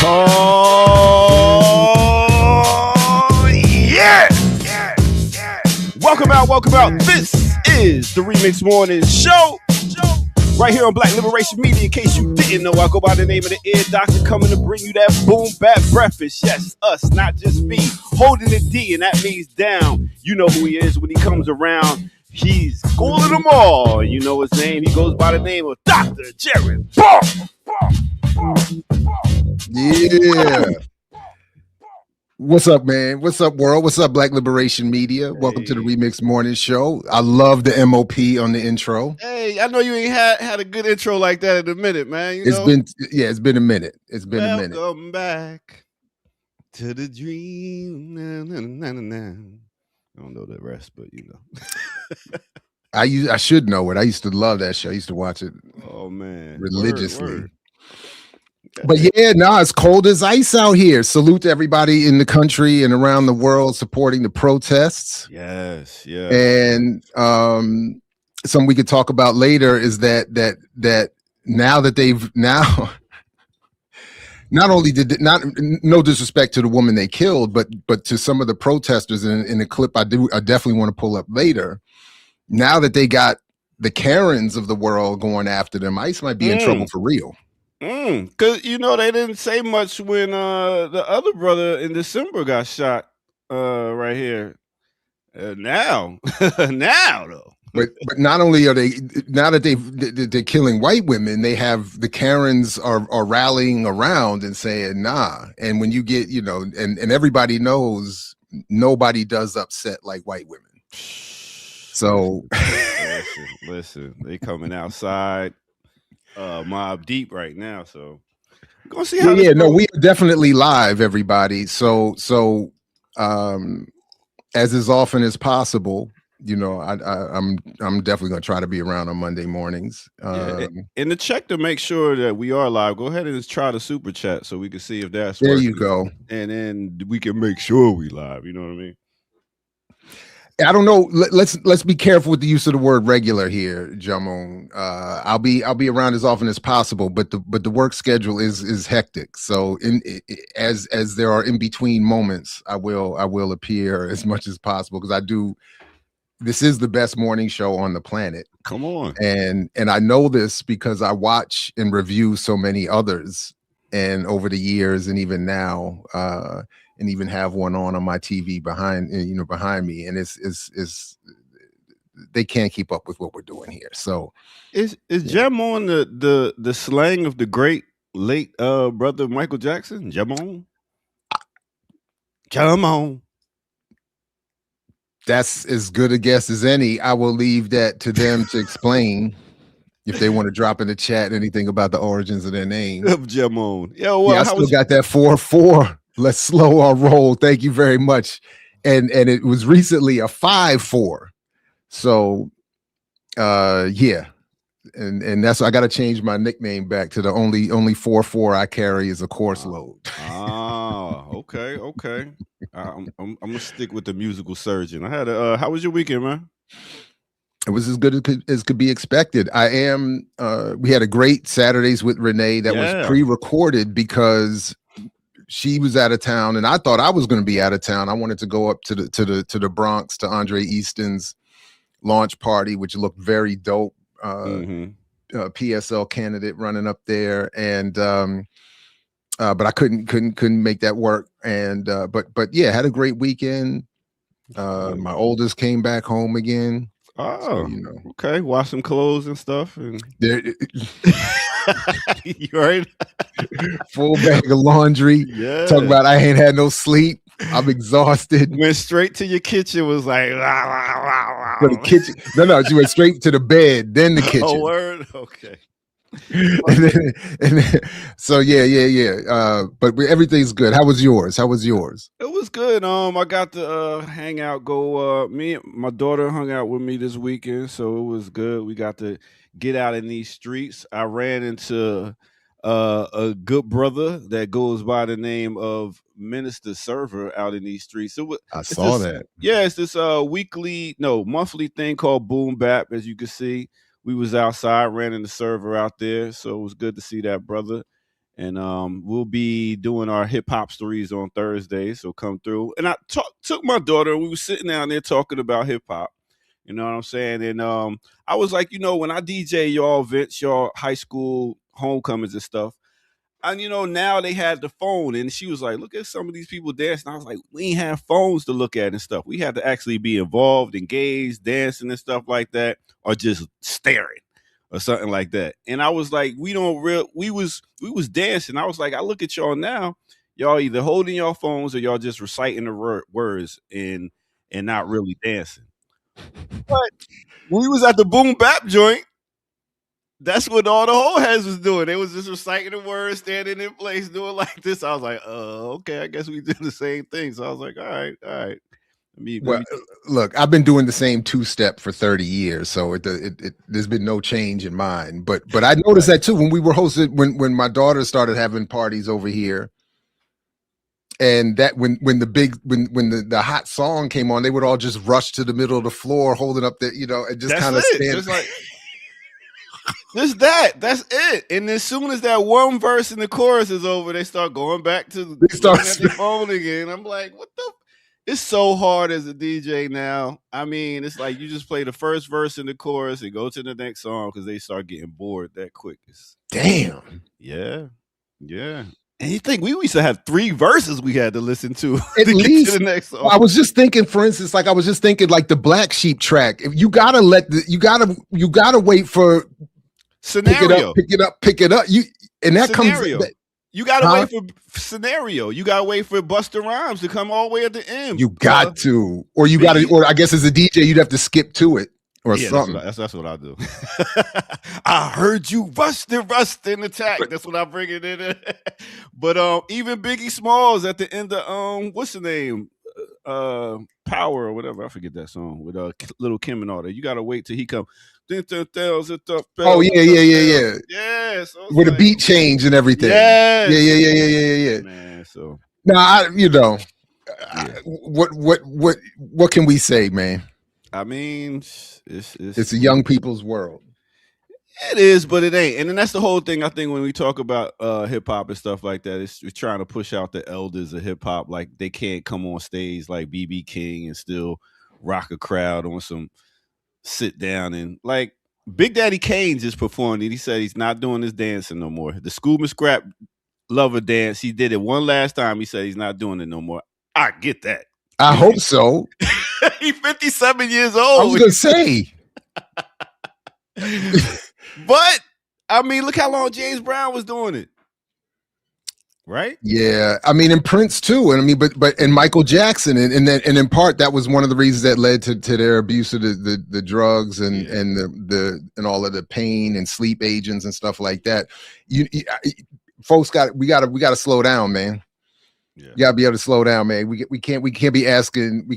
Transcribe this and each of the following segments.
Oh, yeah. Welcome out. This is the Remix Morning Show. Right here on Black Liberation Media. In case you didn't know, I go by the name of the Ear Doctor, coming to bring you that boom bap breakfast. Yes, us, not just me. Holding the D, and that means down. You know who he is when he comes around. He's schooling them all. You know his name. He goes by the name of Dr. Jared Ball. Yeah. What's up, man? What's up, world? What's up, Black Liberation Media? Hey. Welcome to the Remix Morning Show. I love the MOP on the intro. Hey, I know you ain't had a good intro like that in a minute, man. It's been a minute. It's been a minute. Welcome back to the dream. I don't know the rest, but you know. I should know it. I used to love that show. I used to watch it. Oh man, religiously. Word. But yeah, it's cold as ice out here. Salute to everybody in the country and around the world supporting the protests. Yes, yeah. And something we could talk about later is that now that they've not only no disrespect to the woman they killed, but to some of the protesters in a clip I definitely want to pull up later. Now that they got the Karens of the world going after them, ICE might be in trouble for real. Because, you know, they didn't say much when the other brother in December got shot right here. Now though. But not only are they, now that they're killing white women, they have the Karens are rallying around and saying, nah. And when you get, you know, and everybody knows nobody does upset like white women. So listen, they coming outside. Mob deep right now, so we're gonna see how. We are definitely live, everybody. So as often as possible, you know, I'm definitely gonna try to be around on Monday mornings. And to check to make sure that we are live, go ahead and just try the super chat so we can see if that's there. Working. You go, and then we can make sure we live. You know what I mean? I don't know. Let's be careful with the use of the word regular here, Jamon. I'll be around as often as possible, but the work schedule is hectic. So as there are in between moments, I will appear as much as possible because I do. This is the best morning show on the planet. Come on, and I know this because I watch and review so many others, and over the years, and even now. And even have one on my TV behind me, and it's they can't keep up with what we're doing here. So is Jamon the slang of the great late brother Michael Jackson? Jamon. That's as good a guess as any. I will leave that to them to explain if they want to drop in the chat anything about the origins of their name. Of Jamon. I still got that 4-4. Let's slow our roll. Thank you very much. And it was recently a 5-4. So yeah. And that's I gotta change my nickname back to the only 4-4 I carry is a course load. Okay. I'm gonna stick with the musical surgeon. I had how was your weekend, man? It was as good as could be expected. We had a great Saturdays with Renee that was pre-recorded because she was out of town, and I thought I was going to be out of town. I wanted to go up to the Bronx to Andre Easton's launch party, which looked very dope. PSL candidate running up there, and but I couldn't make that work. And but yeah, had a great weekend. My oldest came back home again. Oh, so, you know, okay. Wash some clothes and stuff, and you right? Full bag of laundry. Yeah. Talk about I ain't had no sleep. I'm exhausted. Went straight to your kitchen. Was like, rah, rah, rah, rah. For the kitchen. No, she went straight to the bed, then the kitchen. Oh, word. Okay. So yeah. But everything's good. How was yours? How was yours? It was good. I got to hang out. Go. Me and my daughter hung out with me this weekend, so it was good. We got to get out in these streets. I ran into a good brother that goes by the name of Minister Server out in these streets. I It's saw this. that. Yeah, it's this monthly thing called Boom Bap. As you can see, we was outside, ran into Server out there, so it was good to see that brother. And we'll be doing our hip hop stories on Thursday, so come through. And took my daughter. We were sitting down there talking about hip hop. You know what I'm saying? And I was like, when I DJ y'all events, y'all high school homecomings and stuff, and now they had the phone, and she was like, look at some of these people dancing. I was like, we ain't have phones to look at and stuff. We had to actually be involved, engaged, dancing and stuff like that, or just staring or something like that. And I was like, we was dancing. I was like, I look at y'all now, y'all either holding y'all phones or y'all just reciting the words and not really dancing. But when we was at the boom bap joint, that's what all the whole heads was doing. They was just reciting the words, standing in place, doing like this. I was like, okay, I guess we did the same thing. So I was like, all right. Well, look, I've been doing the same two-step for 30 years, so there's been no change in mine. But I noticed that too when we were hosted, when my daughter started having parties over here, and that when the hot song came on, they would all just rush to the middle of the floor, holding up and just kind of stand. Just like that's it. And as soon as that one verse in the chorus is over, they start going back to looking at their phone again. I'm like, what the? It's so hard as a DJ now. I mean, it's like you just play the first verse in the chorus and go to the next song because they start getting bored that quick. Damn. Yeah. And you think we used to have 3 verses we had to listen to at to least get to the next song. I was just thinking, for instance, like the Black Sheep track. If you gotta you gotta wait for scenario. Pick it up. That scenario. comes. You gotta wait for scenario. You gotta wait for Busta Rhymes to come all the way at the end. You got to, or you got to, or I guess as a DJ, you'd have to skip to it or something. That's what I do. I heard you rust in attack. That's what I bring it in. But even Biggie Smalls at the end of what's the name? Power or whatever. I forget that song with Little Kim and all that. You gotta wait till he come. Oh yeah. Yeah, so with a beat change and everything. Yeah. Man, so now what can we say, man? I mean, it's a young people's world. It is, but it ain't. And then that's the whole thing. I think when we talk about hip hop and stuff like that, we're trying to push out the elders of hip hop. Like they can't come on stage like BB King and still rock a crowd on some sit down. And like Big Daddy Kane just performed it. He said he's not doing this dancing no more. The Scuba Scrap Lover dance, he did it one last time. He said he's not doing it no more. I get that. I hope so. He's 57 years old. I was gonna say. But I mean, look how long James Brown was doing it. Right? Yeah. I mean, and Prince too. And I mean, but and Michael Jackson. And in part that was one of the reasons that led to their abuse of the drugs and and all of the pain and sleep agents and stuff like that. Folks we gotta slow down, man. Yeah. You gotta be able to slow down, man. We can't be asking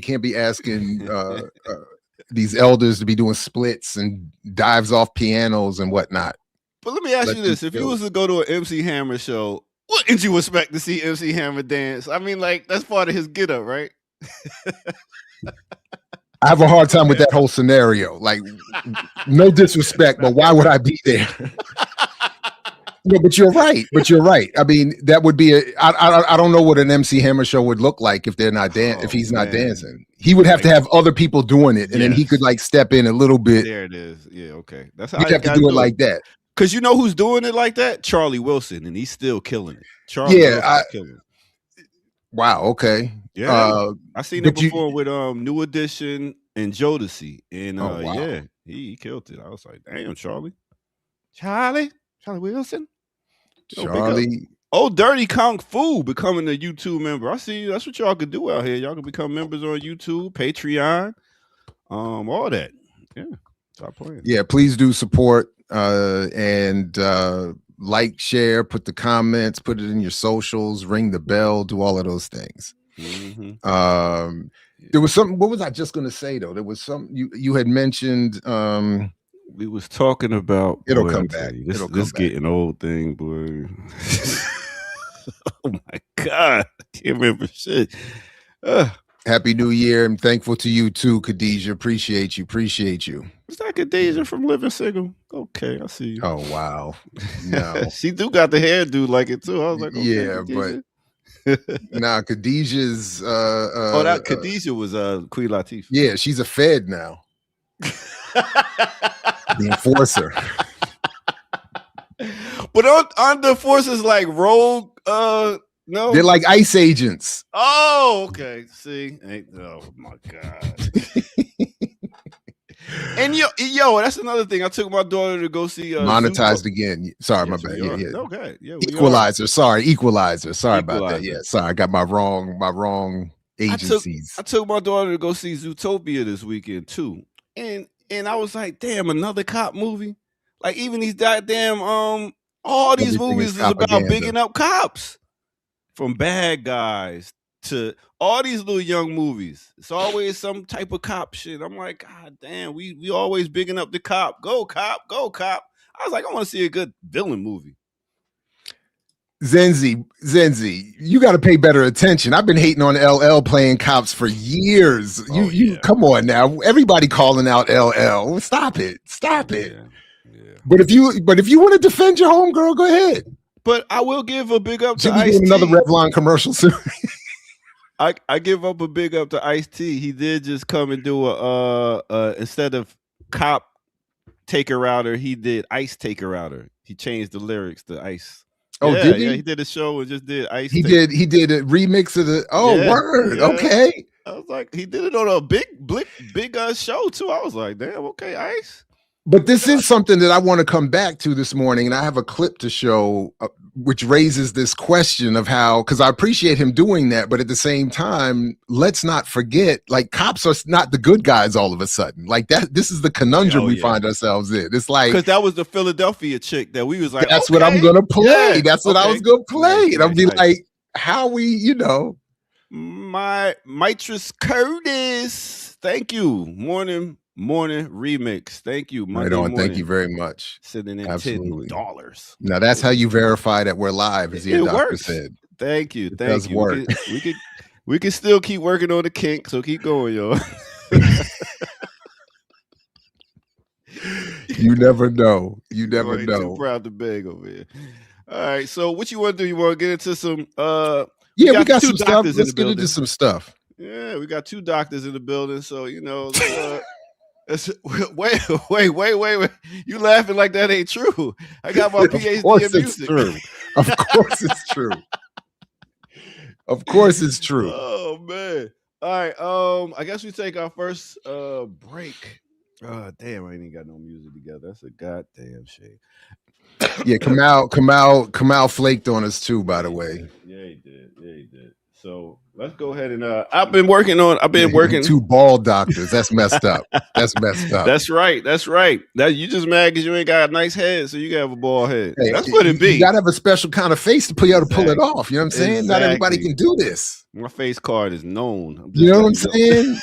these elders to be doing splits and dives off pianos and whatnot. But let me ask you this: if you was to go to an MC Hammer show, wouldn't you expect to see MC Hammer dance? I mean, like that's part of his get up, right? I have a hard time with that whole scenario. Like, no disrespect, but why would I be there? No, but you're right. I mean, that would be I don't know what an MC Hammer show would look like if they're not if he's not dancing. He would have to have other people doing it, and then he could like step in a little bit. There it is. Yeah, okay. That's how you'd have to do it like that. Because you know who's doing it like that? Charlie Wilson, and he's still killing it. Charlie Wilson's killing it. Wow. Okay. Yeah, I seen it before with New Edition and Jodeci, and yeah, he killed it. I was like, damn, Charlie Wilson. Charlie. Oh, Dirty Kung Fu becoming a YouTube member. I see. That's what y'all can do out here. Y'all can become members on YouTube, Patreon, all that. Yeah, stop playing. Yeah, please do support and like, share, put the comments, put it in your socials, ring the bell, do all of those things. There was something. What was I just going to say though? There was something you had mentioned. We was talking about. It'll come back. This getting old thing, boy. Oh my God, I can't remember shit. Happy New Year. I'm thankful to you too, Khadijah. Appreciate you. Is that Khadijah from Living Single? Okay, I see you. Oh wow, no, she do got the hairdo like it too. I was like, okay, yeah, Khadijah. but nah, Khadijah's. That Khadijah was Queen Latifah. Yeah, she's a Fed now. The enforcer. But aren't the enforcers like rogue? No, they're like ICE agents. Oh, okay. See, oh my God. And yo, that's another thing. I took my daughter to go see monetized again. Sorry, my bad. Yeah. Okay. Yeah. Equalizer. Sorry about that. Yeah. Sorry, I got my wrong agencies. I took my daughter to go see Zootopia this weekend too, and I was like, damn, another cop movie. Like even these goddamn all these movies is about bigging up cops, from Bad Guys to all these little young movies. It's always some type of cop shit. I'm like, God damn, we always bigging up the cop. Go cop, go cop. I was like, I want to see a good villain movie. Zenzi, you got to pay better attention. I've been hating on LL playing cops for years. You come on now. Everybody calling out LL. Stop it. Yeah. But if you want to defend your homegirl, go ahead. But I will give a big up to Ice-T. Doing another Revlon commercial soon. I give up a big up to Ice-T. He did just come and do instead of cop take her outer, he did ice take her outer. He changed the lyrics to ice. Oh, yeah, did he? Yeah, he did a show and just did ice. He did a remix of the word. Yeah. Okay. I was like, he did it on a big show too. I was like, damn, okay, Ice. But this is something that I want to come back to this morning, and I have a clip to show which raises this question of how, because I appreciate him doing that, but at the same time, let's not forget, like, cops are not the good guys all of a sudden. Like that, this is the conundrum we find ourselves in. It's like, because that was the Philadelphia chick that we was like, that's what I'm gonna play. Yeah, that's what I was gonna play. And I'll be like, how we, my Mistress Curtis, thank you. Morning remix. Thank you. Monday morning. Thank you very much. Sitting in $10. Now that's how you verify that we're live, as your doctor said. Thank you. It does work. We can still keep working on the kink, so keep going, yo. You never know. You never know. Too proud to beg over here. All right. So what you want to do? You want to get into some we got some stuff. Let's get into some stuff. Yeah, we got two doctors in the building, so wait. You laughing like that ain't true. I got my PhD in music. Of course it's true. Of course it's true. Oh man. All right. I guess we take our first break. Damn, I ain't got no music together. That's a goddamn shame. Yeah, Kamal flaked on us too, by the way. Yeah, he did. So let's go ahead and I've been working. Two bald doctors. That's messed up. That's right. That you just mad because you ain't got a nice head, so you gotta have a bald head. Hey, that's what it be. You gotta have a special kind of face to pull it off. You know what I'm saying? Exactly. Not everybody can do this. My face card is known. You know what I'm saying?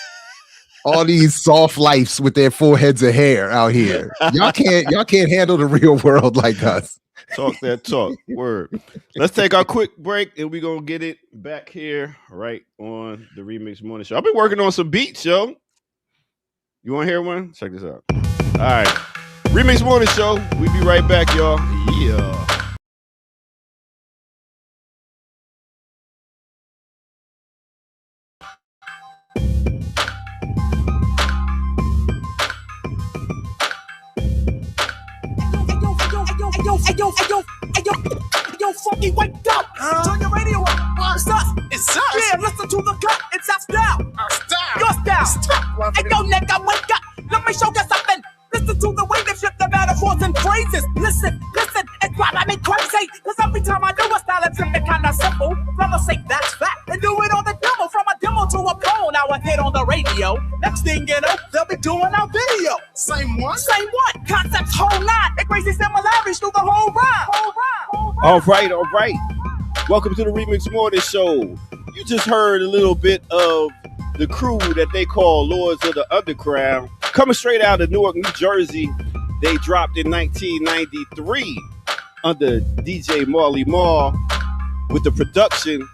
All these soft lifes with their full heads of hair out here. Y'all can't handle the real world like us. Talk that talk. Word. Let's take our quick break and we're going to get it back here right on the Remix Morning Show. I've been working on some beats, yo. You want to hear one? Check this out. All right. Remix Morning Show. We be right back, y'all. Yeah. Yo, funky, wake up! Turn your radio up! It's us! Yeah, listen to the cut! It's our style! Your style! Hey, yo, nigga, wake up! Let me show you something! Listen to the way they shift the metaphors and phrases! Listen, it's driving me crazy! Cause every time I do a style, it's something kinda simple. From a say that's fact, and do it on the demo. From a demo to a pro, now a hit on the radio. Next thing you know, they'll be doing our video. Same one? Concepts whole lot. and crazy similarities through the whole rhyme. All right. Welcome to the Remix Morning Show. You just heard a little bit of the crew that they call Lords of the Underground. Coming straight out of Newark, New Jersey. They dropped in 1993 under DJ Marley Marl with the production.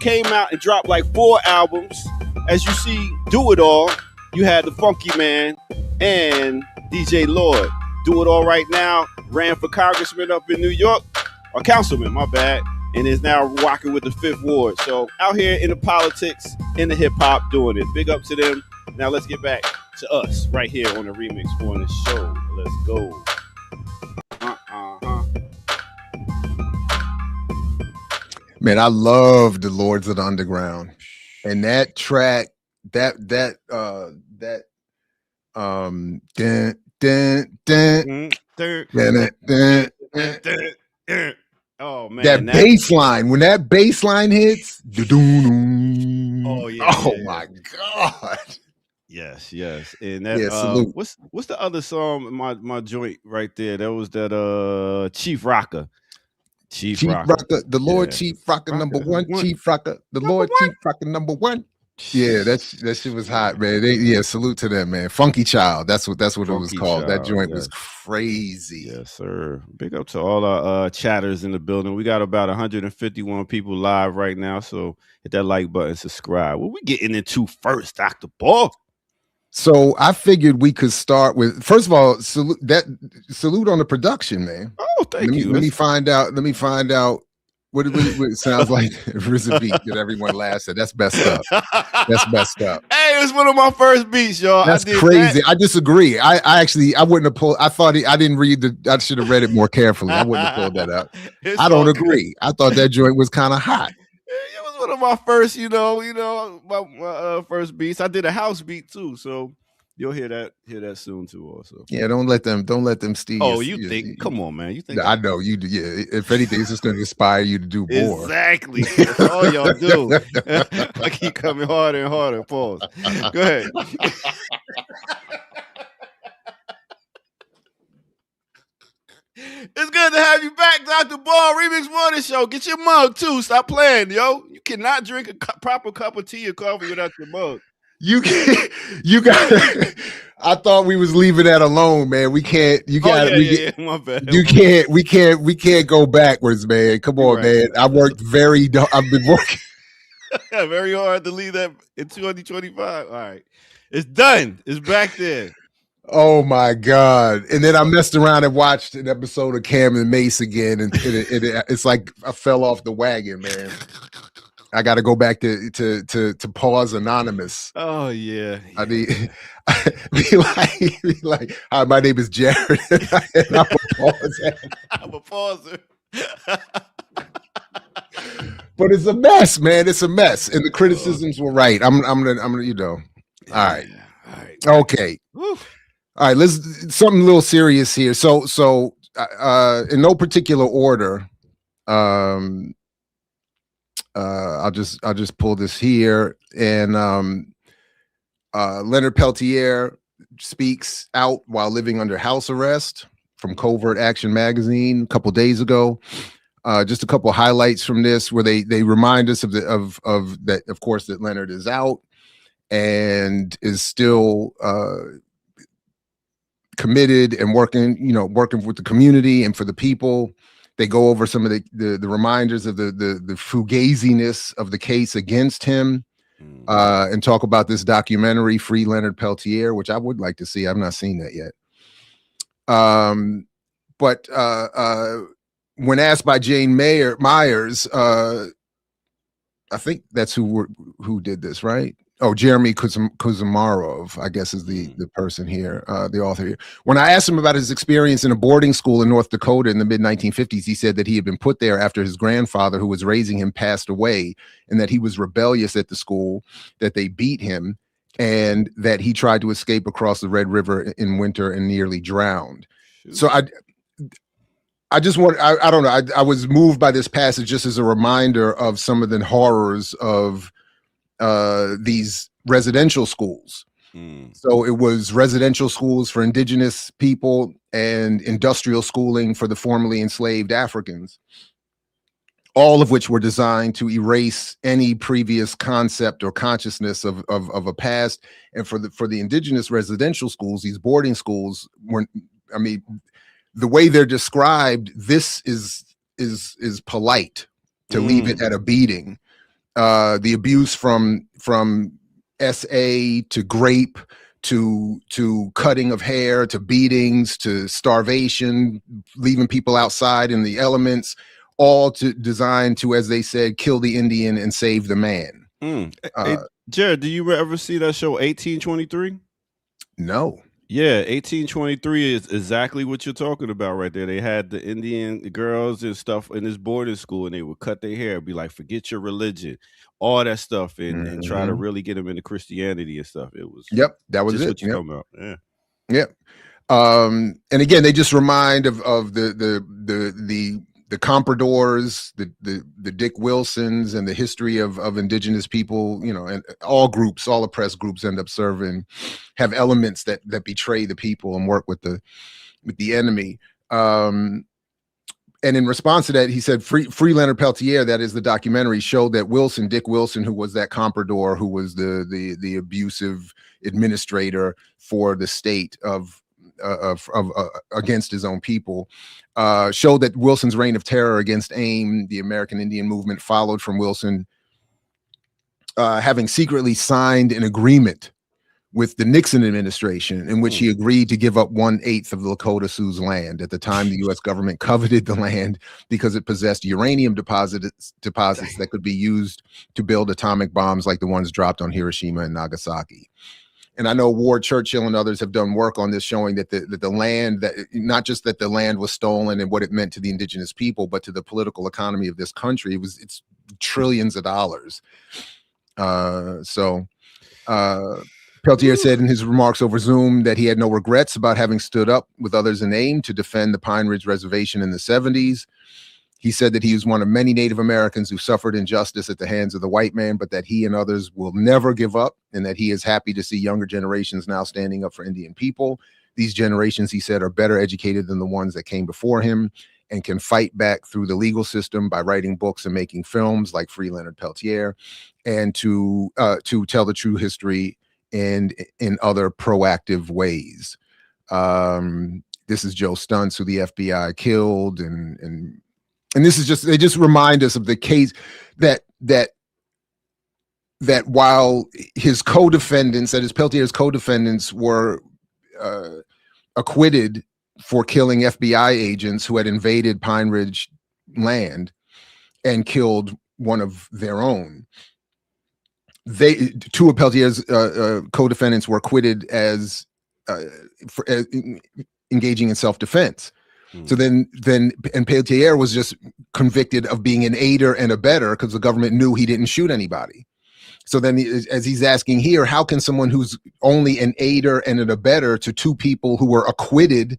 Came out and dropped like 4 albums. As you see, Do It All. You had the Funky Man and DJ Lord. Do It All right now. Ran for congressman up in New York. Or councilman, my bad. And is now rocking with the 5th Ward. So out here in the politics, in the hip hop, doing it. Big up to them. Now let's get back to us right here on the Remix Morning Show. Let's go. Man, I love the Lords of the Underground, and that track, Oh man, that bass line, when that bass line hits, oh yeah, my god, yes, and that salute. What's the other song? My joint right there. That was that Chief Rocker. Chief Rocker, the Lord Chief Rocker number one. Chief Rocker, the Lord Chief Rocker number one. Yeah, that shit was hot, man. Salute to them, man. Funky Child, that's what it was called. That joint was crazy. Yes, sir. Big up to all our chatters in the building. We got about 151 people live right now, so hit that like button, subscribe. What we getting into first, Dr. Ball? So I figured we could start with, first of all, salute on the production, man. Oh, thank you. Let me find out what it sounds like. RZA beat that everyone laughs at. That's best up. That's best up. Hey, it was one of my first beats, y'all. That's crazy. I disagree. I wouldn't have pulled. I thought I didn't read I should have read it more carefully. I wouldn't have pulled that up. I don't agree. I thought that joint was kind of hot. It was one of my first, my first beats. I did a house beat too, so you'll hear that soon too. Also, yeah. Don't let them steal. Oh, come on, man. You think? I know you do. Yeah. If anything, it's just going to inspire you to do more. Exactly. That's all y'all do. I keep coming harder and harder. Pause. Go ahead. It's good to have you back, Dr. Ball. Remix Morning Show. Get your mug too. Stop playing, yo. You cannot drink a proper cup of tea or coffee without your mug. You got. I thought we was leaving that alone, man. We can't. You got. My bad. You can't. We can't go backwards, man. Come on, man. I worked I've been working very hard to leave that in 2025. All right, it's done. It's back there. Oh my God. And then I messed around and watched an episode of Cam and Mace again. And it's like I fell off the wagon, man. I got to go back to Pause Anonymous. Oh yeah. I mean, be like, hi, my name is Jared. And I'm a pauser. But it's a mess, man. It's a mess. And the criticisms were right. I'm gonna, All right. Okay. Woo. All right, something a little serious here. So in no particular order, I'll just pull this here. And Leonard Peltier speaks out while living under house arrest from Covert Action magazine a couple days ago. Just a couple highlights from this where they remind us of that, of course, that Leonard is out and is still committed and working with the community and for the people. They go over some of the reminders of the fugaziness of the case against him, and talk about this documentary, Free Leonard Peltier, which I would like to see. I've not seen that yet. But when asked by Jane Myers, I think that's who did this, right? Oh, Jeremy Kuzamarov, I guess is the person here, the author here. When I asked him about his experience in a boarding school in North Dakota in the mid-1950s, he said that he had been put there after his grandfather, who was raising him, passed away, and that he was rebellious at the school, that they beat him, and that he tried to escape across the Red River in winter and nearly drowned. Shoot. So I just want, I don't know, I was moved by this passage just as a reminder of some of the horrors of these residential schools, So it was residential schools for indigenous people and industrial schooling for the formerly enslaved Africans, all of which were designed to erase any previous concept or consciousness of a past. And for the indigenous residential schools, these boarding schools were, I mean, the way they're described, this is polite to leave it at a beating. The abuse from SA to grape to cutting of hair to beatings to starvation, leaving people outside in the elements, all designed to, as they said, kill the Indian and save the man. Hey, Jared, do you ever see that show 1823? No. Yeah, 1823 is exactly what you're talking about right there. They had the Indian girls and stuff in this boarding school, and they would cut their hair, be like, forget your religion, all that stuff, and try to really get them into Christianity and stuff. It was that was just it. What you're talking about. Yeah. And again, they just remind of the compradors, the Dick Wilsons, and the history of indigenous people, you know, and all groups, all oppressed groups end up have elements that betray the people and work with the enemy. And in response to that, he said, Free Leonard Peltier, that is the documentary, showed that Dick Wilson, who was that comprador, who was the abusive administrator for the state of against his own people, showed that Wilson's reign of terror against AIM, the American Indian Movement, followed from Wilson having secretly signed an agreement with the Nixon administration in which he agreed to give up 1/8 of the Lakota Sioux land. At the time, the U.S. government coveted the land because it possessed uranium deposits that could be used to build atomic bombs like the ones dropped on Hiroshima and Nagasaki. And I know Ward Churchill and others have done work on this, showing that the land, that not just that the land was stolen and what it meant to the indigenous people, but to the political economy of this country. It's trillions of dollars. Peltier said in his remarks over Zoom that he had no regrets about having stood up with others in AIM to defend the Pine Ridge Reservation in the 70s. He said that he was one of many Native Americans who suffered injustice at the hands of the white man, but that he and others will never give up, and that he is happy to see younger generations now standing up for Indian people. These generations, he said, are better educated than the ones that came before him and can fight back through the legal system by writing books and making films like Free Leonard Peltier, and to tell the true history and in other proactive ways. This is Joe Stuntz, who the FBI killed, and this is just, they just remind us of the case that while his co-defendants, that is Peltier's co-defendants, were acquitted for killing FBI agents who had invaded Pine Ridge land and killed one of their own, two of Peltier's co-defendants were acquitted for engaging in self-defense. So then Peltier was just convicted of being an aider and abetter because the government knew he didn't shoot anybody. So then, as he's asking here, how can someone who's only an aider and an abetter to two people who were acquitted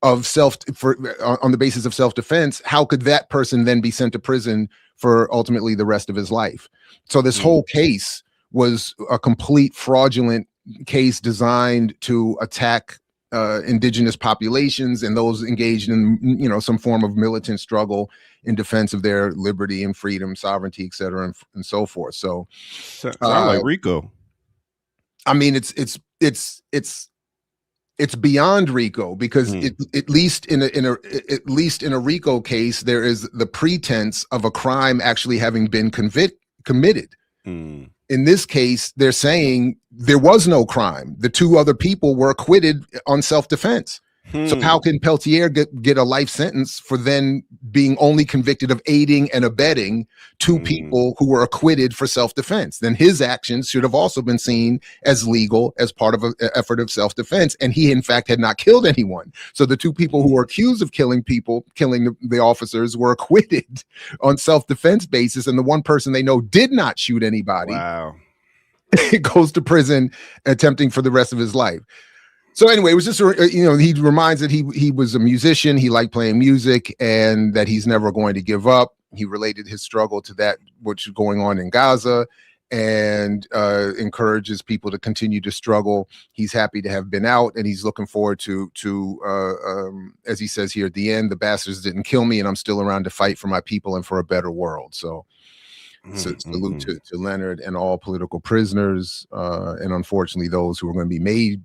of on the basis of self-defense, how could that person then be sent to prison for ultimately the rest of his life? So this whole case was a complete fraudulent case designed to attack indigenous populations and those engaged in, you know, some form of militant struggle in defense of their liberty and freedom, sovereignty, et cetera, and so forth. So sounds like RICO. I mean, it's beyond RICO, because at least in a RICO case, there is the pretense of a crime actually having been committed. In this case, they're saying there was no crime. The two other people were acquitted on self-defense. So how can Peltier get a life sentence for then being only convicted of aiding and abetting two people who were acquitted for self-defense? Then his actions should have also been seen as legal, as part of an effort of self-defense. And he, in fact, had not killed anyone. So the two people who were accused of killing the officers, were acquitted on self-defense basis. And the one person they know did not shoot anybody. Wow. Goes to prison attempting for the rest of his life. So anyway, it was just, you know, he reminds that he was a musician, he liked playing music, and that he's never going to give up. He related his struggle to that which is going on in Gaza, and encourages people to continue to struggle. He's happy to have been out, and he's looking forward to as he says here at the end, the bastards didn't kill me, and I'm still around to fight for my people and for a better world. So salute to Leonard and all political prisoners, and unfortunately those who are going to be made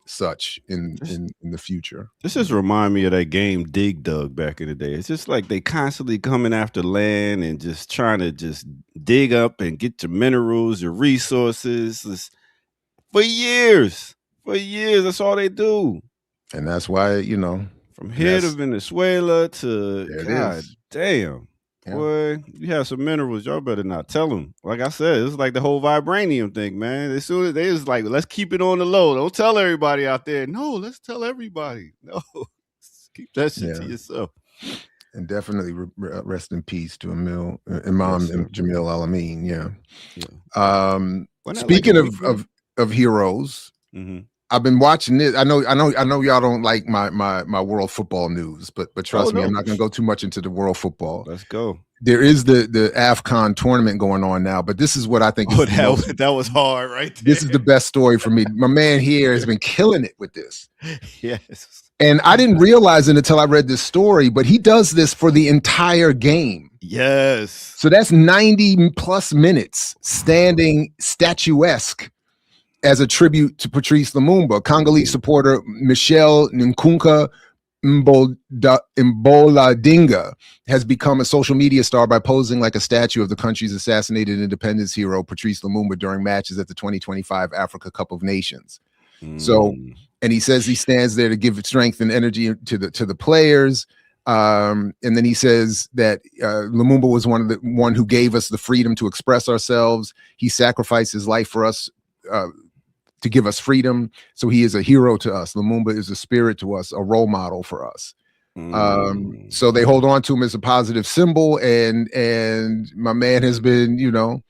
such in the future. This just remind me of that game Dig Dug back in the day. It's just like they constantly coming after land and just trying to just dig up and get your minerals, your resources. For years. That's all they do. And that's why, from here to Venezuela to God damn. Yeah. Boy, you have some minerals. Y'all better not tell them. Like I said, it's like the whole vibranium thing, man. As soon as they was like, let's keep it on the low. Don't tell everybody out there. No, let's tell everybody. No, keep that shit to yourself. And definitely rest in peace to Imam and Jamil Al-Amin. Yeah. Speaking of heroes, I've been watching this. I know y'all don't like my world football news, but trust me, I'm not going to go too much into the world football. Let's go. There is the AFCON tournament going on now, but this is what I think. That was hard, right there. This is the best story for me. My man here has been killing it with this. Yes. And I didn't realize it until I read this story, but he does this for the entire game. Yes. So that's 90 plus minutes standing statuesque as a tribute to Patrice Lumumba. Congolese supporter Michelle Nkunka Mboladinga has become a social media star by posing like a statue of the country's assassinated independence hero Patrice Lumumba during matches at the 2025 Africa Cup of Nations. So, and he says he stands there to give strength and energy to the players. And then he says that Lumumba was one who gave us the freedom to express ourselves. He sacrificed his life for us, to give us freedom. So he is a hero to us. Lumumba is a spirit to us, a role model for us. So they hold on to him as a positive symbol. And my man has been, out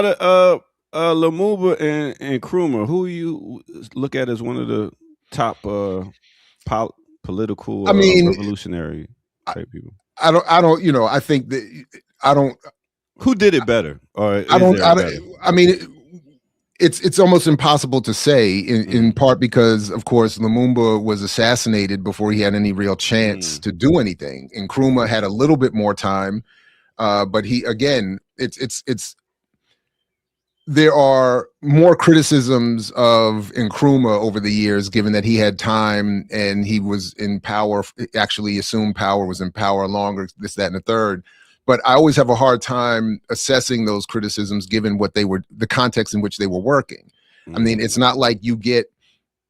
of Lumumba and Nkrumah, who you look at as one of the top political, revolutionary type people? I think that I don't. Who did it better? Or it's almost impossible to say in part because, of course, Lumumba was assassinated before he had any real chance to do anything. And Nkrumah had a little bit more time, but there are more criticisms of Nkrumah over the years, given that he had time and he was in power, actually assumed power, was in power longer, this, that, and the third. But I always have a hard time assessing those criticisms given what they were, the context in which they were working. I mean, it's not like you get,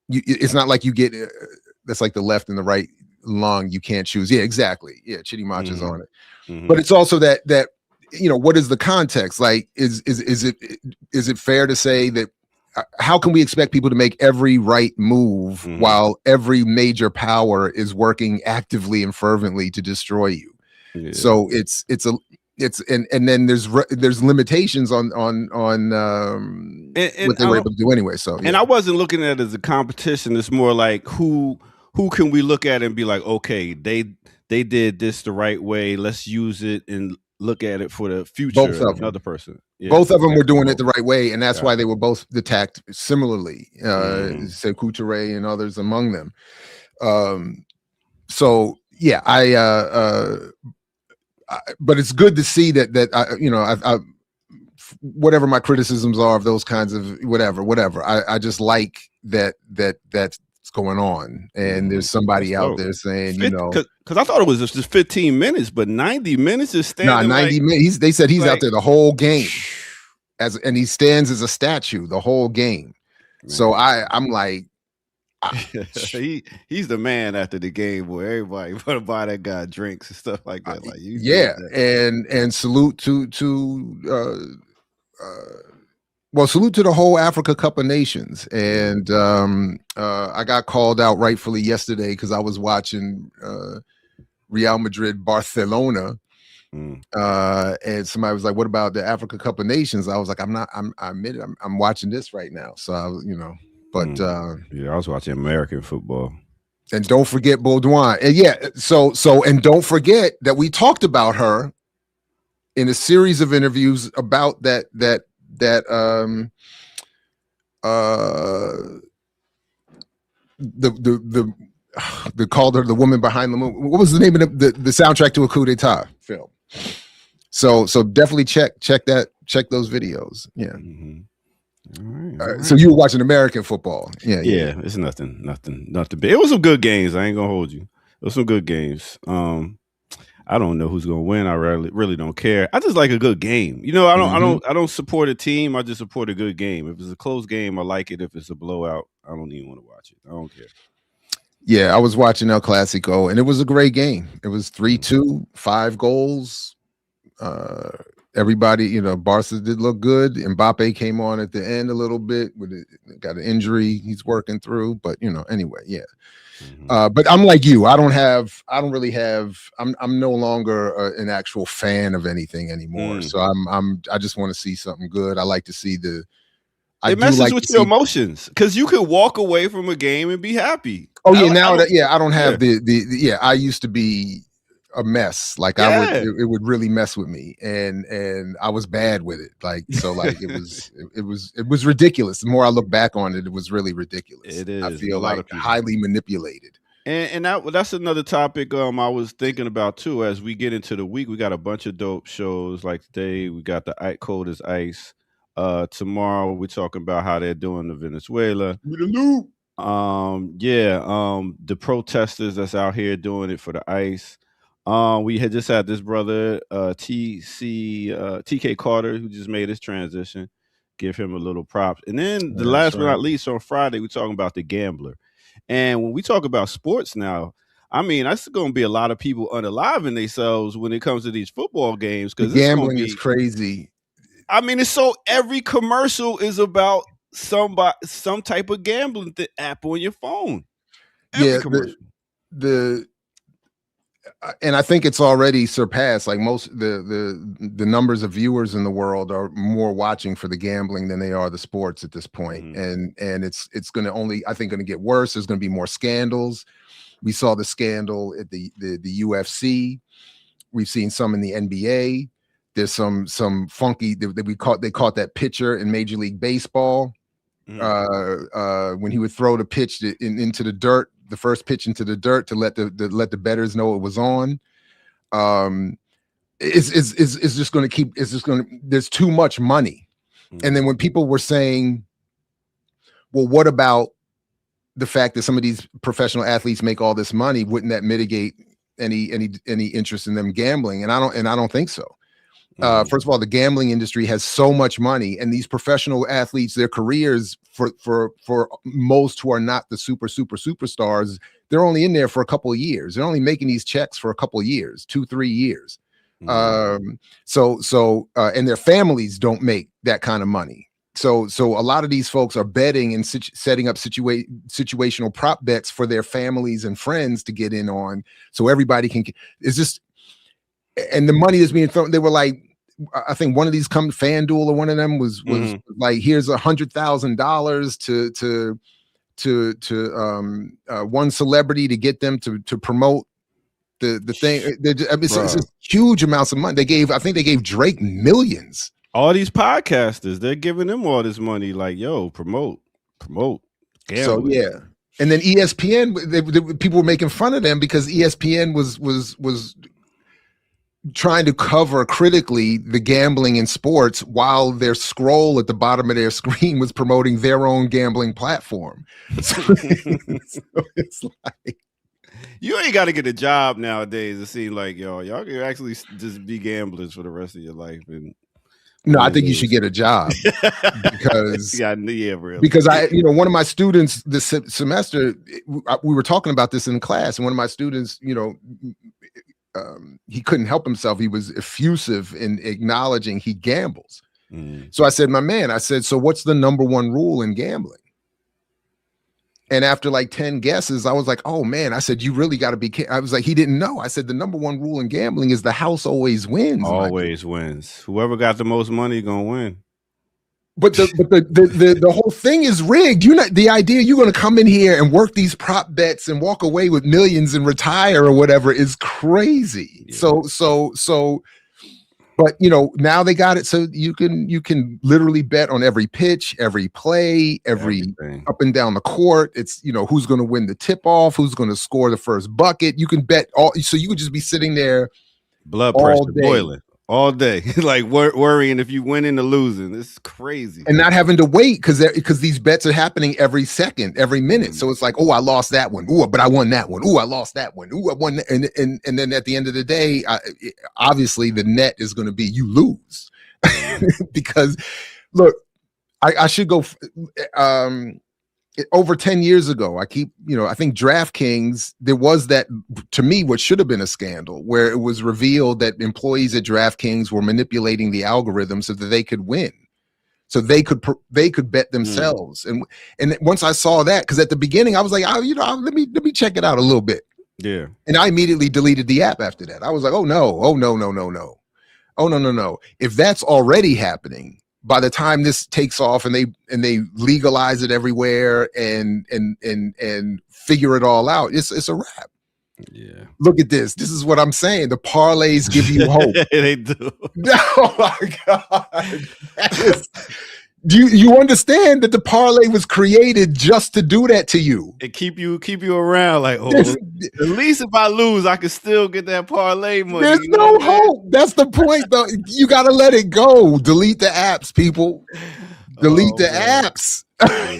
that's like the left and the right lung. You can't choose. Yeah, exactly. Yeah, Chitty Macha's on it. But it's also that what is the context? Like, is it fair to say that how can we expect people to make every right move while every major power is working actively and fervently to destroy you? Yeah. So and then there's limitations on what they were able to do anyway. So and I wasn't looking at it as a competition. It's more like who can we look at and be like, okay, they did this the right way. Let's use it and look at it for the future. Both of another person. Yeah, both of them were doing it the right way, and that's why they were both attacked similarly. Sekou Touré and others among them. So yeah, but it's good to see that I whatever my criticisms are of those kinds of whatever. I just like that's going on, and there's somebody out there saying, because I thought it was just 15 minutes, but 90 minutes is standing. 90 minutes. They said he's out there the whole game, and he stands as a statue the whole game. Man. So I'm like. He's the man after the game, boy. Everybody want to buy that guy drinks and stuff like that. Like and salute to salute to the whole Africa Cup of Nations. And I got called out rightfully yesterday because I was watching Real Madrid Barcelona. And somebody was like, "What about the Africa Cup of Nations?" I was like, I admit it, I'm watching this right now. So I was, But I was watching American football. And don't forget Baudouin. And and don't forget that we talked about her in a series of interviews about that the called her the woman behind the moon. What was the name of the soundtrack to a coup d'etat film? So definitely check those videos. Yeah. Mm-hmm. All right. So you were watching American football. Yeah. It's nothing big. It was some good games. I ain't gonna hold you. It was some good games. I don't know who's gonna win. I really don't care. I just like a good game. You know, I don't support a team. I just support a good game. If it's a close game, I like it. If it's a blowout, I don't even want to watch it. I don't care. Yeah, I was watching El Clasico, and it was a great game. It was 3-2, 5 goals. Everybody, you know, Barca did look good. Mbappe came on at the end a little bit got an injury he's working through, but you know, anyway, yeah. But I'm like you. I'm no longer an actual fan of anything anymore. So I just want to see something good. I like to see it messes with your emotions because you could walk away from a game and be happy. Oh yeah, I don't have the I used to be a mess. Like it would really mess with me, and I was bad with it. Like it was ridiculous. The more I look back on it, it was really ridiculous. It is. I feel like highly manipulated. And that's another topic I was thinking about too. As we get into the week, we got a bunch of dope shows. Like today, we got the Cold as Ice. Tomorrow, we're talking about how they're doing in Venezuela. The protesters that's out here doing it for the ICE. We had just had this brother TK Carter who just made his transition. Give him a little props. And then the last but not least, on Friday, we're talking about the gambler. And when we talk about sports now, I mean, that's going to be a lot of people unaliving themselves when it comes to these football games because gambling is crazy. I mean, it's so every commercial is about some type of gambling app on your phone. Every commercial. And I think it's already surpassed. Like most the numbers of viewers in the world are more watching for the gambling than they are the sports at this point. And it's going to get worse. There's going to be more scandals. We saw the scandal at the UFC. We've seen some in the NBA. There's some funky they caught that pitcher in Major League Baseball when he would throw the pitch into the dirt, the first pitch into the dirt to let the bettors know it was on. It's just going to there's too much money. And then when people were saying, well, what about the fact that some of these professional athletes make all this money? Wouldn't that mitigate any interest in them gambling? And I don't think so. First of all, the gambling industry has so much money, and these professional athletes, their careers for most who are not the superstars, they're only in there for a couple of years. They're only making these checks for a couple of years, 2-3 years. And their families don't make that kind of money. So a lot of these folks are betting and setting up situational prop bets for their families and friends to get in on, so everybody can. It's just, and the money is being thrown. They were like, I think one of these FanDuel or one of them was like, here's $100,000 to one celebrity to get them to promote the thing. It's huge amounts of money. I think they gave Drake millions. All these podcasters, they're giving them all this money. Like, yo, promote. Gambling. So yeah. And then ESPN, people were making fun of them because ESPN was trying to cover critically the gambling in sports while their scroll at the bottom of their screen was promoting their own gambling platform. So it's like, you ain't got to get a job nowadays. It seems like y'all can actually just be gamblers for the rest of your life. And no, I think you should get a job because really. Because one of my students this semester, we were talking about this in class, and one of my students, he couldn't help himself. He was effusive in acknowledging he gambles. So I said, my man, so what's the number one rule in gambling? And after like 10 guesses, I was like, oh man, I said, you really got to be careful. I was like, he didn't know. I said, the number one rule in gambling is the house always wins. Always wins. Whoever got the most money gonna win. But the whole thing is rigged. The idea you're going to come in here and work these prop bets and walk away with millions and retire or whatever is crazy. Yeah. So But now they got it so you can literally bet on every pitch, every play, everything up and down the court. It's who's going to win the tip off, who's going to score the first bucket. You can bet all, so you could just be sitting there, blood pressure boiling all day, like worrying if you winning or losing. It's crazy, and not having to wait because these bets are happening every second, every minute. So it's like, oh, I lost that one. Oh, but I won that one. Oh, I lost that one. Oh, I won that. And then at the end of the day, obviously the net is going to be you lose because look, I should go over 10 years ago. I think DraftKings, there was that, to me, what should have been a scandal, where it was revealed that employees at DraftKings were manipulating the algorithm so that they could win, so they could bet themselves. And once I saw that, because at the beginning I was like, let me check it out a little bit. Yeah. And I immediately deleted the app after that. I was like, oh no. If that's already happening, by the time this takes off and they legalize it everywhere and figure it all out, it's a wrap. Yeah. Look at this. This is what I'm saying. The parlays give you hope. They do. Oh my God. Do you understand that the parlay was created just to do that to you? And keep you around, like, at least if I lose, I can still get that parlay money. There's no hope. That's the point, though. You got to let it go. Delete the apps, people. Delete the apps.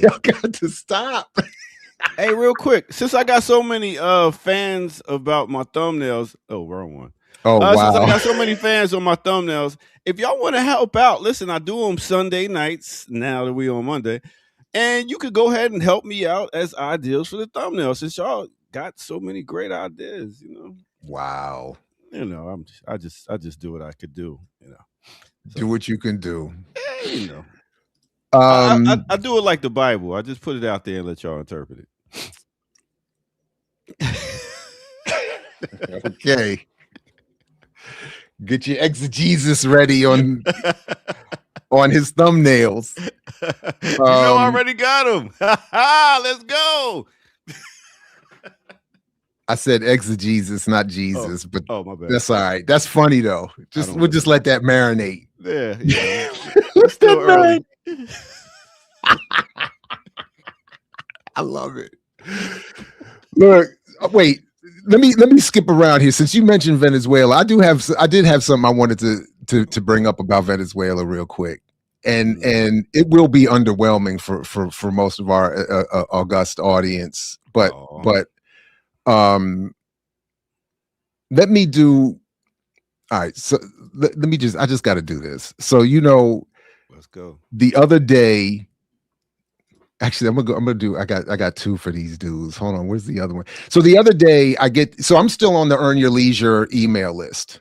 Y'all got to stop. Hey, real quick, since I got so many fans about my thumbnails. Oh, wrong one. Oh, wow. Since I got so many fans on my thumbnails, if y'all want to help out, listen, I do them Sunday nights now that we on Monday. And you could go ahead and help me out as ideas for the thumbnail, since y'all got so many great ideas, Wow. I just do what I could do, So, do what you can do. I do it like the Bible. I just put it out there and let y'all interpret it. Okay. Get your exegesis ready on his thumbnails. I already got him. Let's go. I said exegesis, not Jesus, but my bad. That's all right. That's funny though. We'll just let that marinate. Yeah. It's still early. I love it. Look, wait. Let me skip around here. Since you mentioned Venezuela, I did have something I wanted to bring up about Venezuela real quick, and it will be underwhelming for most of our august audience. But let me do. All right, so let me I just got to do this. So let's go. The other day. Actually, I'm gonna do. I got two for these dudes. Hold on, where's the other one? So the other day, I'm still on the Earn Your Leisure email list.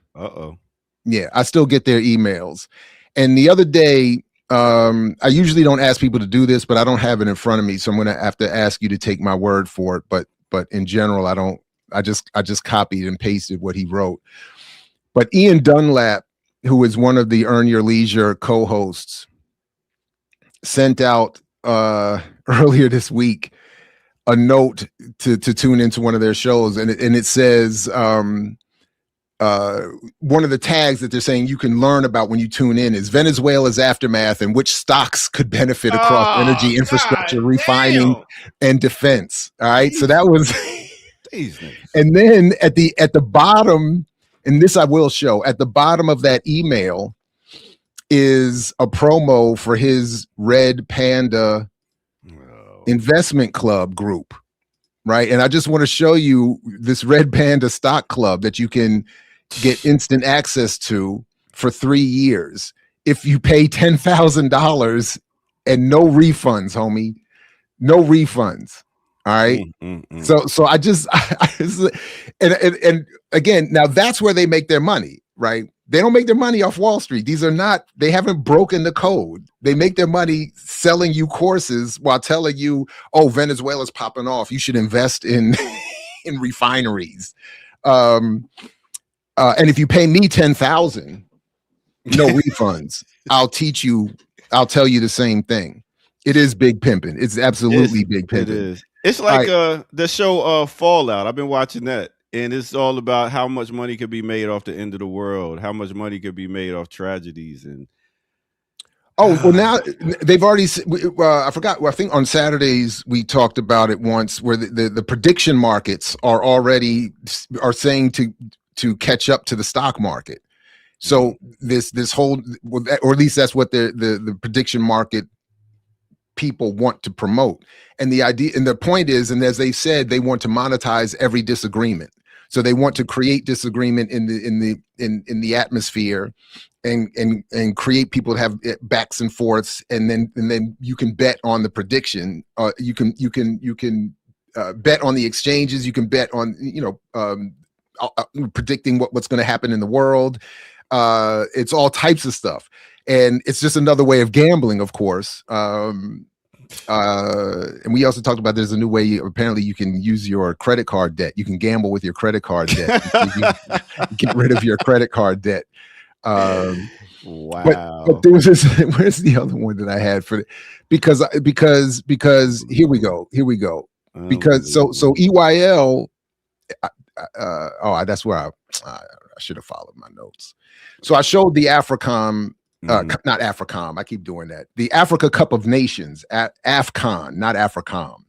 Yeah, I still get their emails. And the other day, I usually don't ask people to do this, but I don't have it in front of me, so I'm gonna have to ask you to take my word for it. But in general, I don't. I just copied and pasted what he wrote. But Ian Dunlap, who is one of the Earn Your Leisure co-hosts, sent out earlier this week a note to tune into one of their shows, and it says one of the tags that they're saying you can learn about when you tune in is Venezuela's aftermath and which stocks could benefit across energy infrastructure, refining, and defense. All right, so that was and then at the bottom, and this I will show at the bottom of that email is a promo for his Red Panda investment club group, right? And I just want to show you this Red Panda stock club that you can get instant access to for 3 years if you pay $10,000 and no refunds, homie, no refunds. All right. So I just and again, now that's where they make their money, right? They don't make their money off Wall Street. They haven't broken the code. They make their money selling you courses while telling you, oh, Venezuela's popping off. You should invest in refineries. And if you pay me $10,000, no refunds. I'll tell you the same thing. It is big pimping. It's absolutely big pimping. It is. It's like the show Fallout. I've been watching that. and it's all about how much money could be made off the end of the world, how much money could be made off tragedies, and oh well, now they've already. I forgot. Well, I think on Saturdays we talked about it once, where the prediction markets are saying to catch up to the stock market. So this whole, or at least that's what the prediction market people want to promote. And the idea and the point is, and as they said, they want to monetize every disagreement. So they want to create disagreement in the atmosphere, and create people to have backs and forths, and then you can bet on the prediction. You can bet on the exchanges. You can bet on predicting what's going to happen in the world. It's all types of stuff, and it's just another way of gambling, of course. And we also talked about there's a new way. Apparently, you can use your credit card debt. You can gamble with your credit card debt. You get rid of your credit card debt. Wow. But there was this. Where's the other one that I had for? Because here we go. Because so EYL. That's where I should have followed my notes. So I showed the AFRICOM, not AFRICOM. I keep doing that. The Africa Cup of Nations at AFCON, not AFRICOM.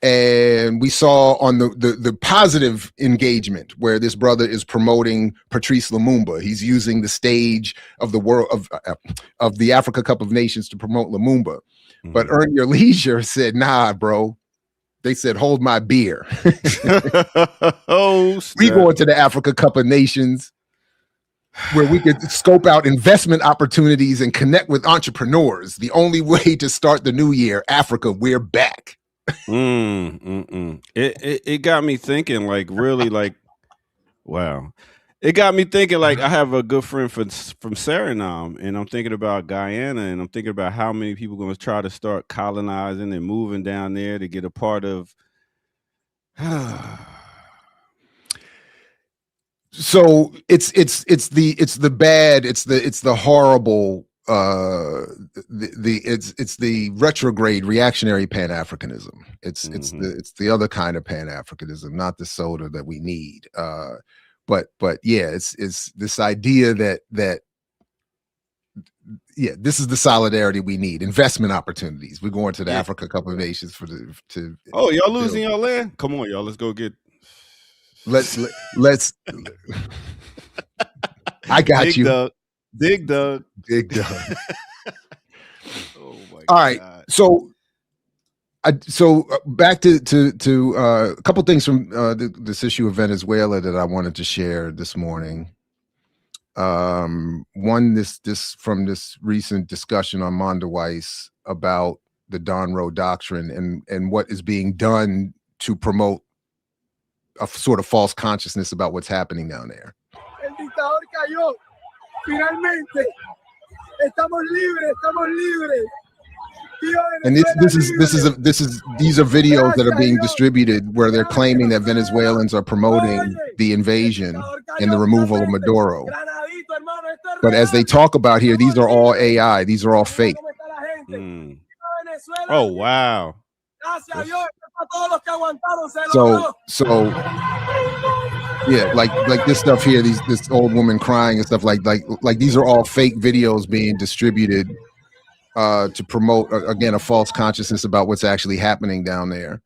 And we saw on the positive engagement where this brother is promoting Patrice Lumumba. He's using the stage of the world of the Africa Cup of Nations to promote Lumumba. But Earn Your Leisure said, "Nah, bro." They said, "Hold my beer." We going to the Africa Cup of Nations where we could scope out investment opportunities and connect with entrepreneurs. The only way to start the new year, Africa, we're back. It got me thinking, like, really, like, wow. It got me thinking, like, I have a good friend from Suriname, and I'm thinking about Guyana, and I'm thinking about how many people are going to try to start colonizing and moving down there to get a part of. So it's the bad, it's the horrible, it's the retrograde reactionary Pan-Africanism. It's the other kind of Pan-Africanism, not the soda that we need. But yeah, it's this idea that this is the solidarity we need. Investment opportunities. We're going to the Africa Cup of Nations Oh, y'all losing your land? Come on, y'all. Let's go get. Let's. I got Dig you. Dug. Dig Dug. Oh my God. All right. So back to a couple things from this issue of Venezuela that I wanted to share this morning. One, this from this recent discussion on Mondaweiss about the Donroe Doctrine and what is being done to promote a sort of false consciousness about what's happening down there. El dictador cayó. Finalmente. Estamos libres. And these are videos that are being distributed where they're claiming that Venezuelans are promoting the invasion and the removal of Maduro. But as they talk about here, these are all AI. These are all fake. Oh, wow. So yeah, like this stuff here, this old woman crying and stuff like these are all fake videos being distributed to promote again a false consciousness about what's actually happening down there.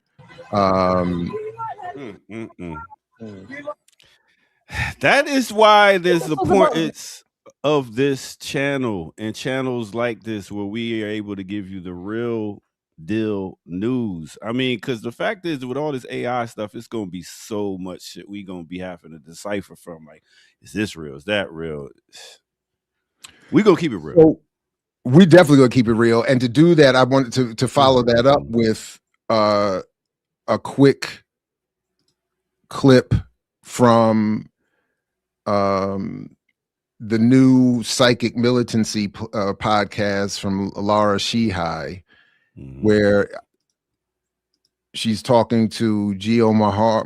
That is why there's the importance of this channel and channels like this where we are able to give you the real deal news. I mean, because the fact is, with all this AI stuff, it's going to be so much shit we going to be having to decipher from. Like, is this real? Is that real? We going to keep it real. So we definitely going to keep it real. And to do that, I wanted to follow that up with a quick clip from the new Psychic Militancy podcast from Laura Shihai, where she's talking to Gio Mahar,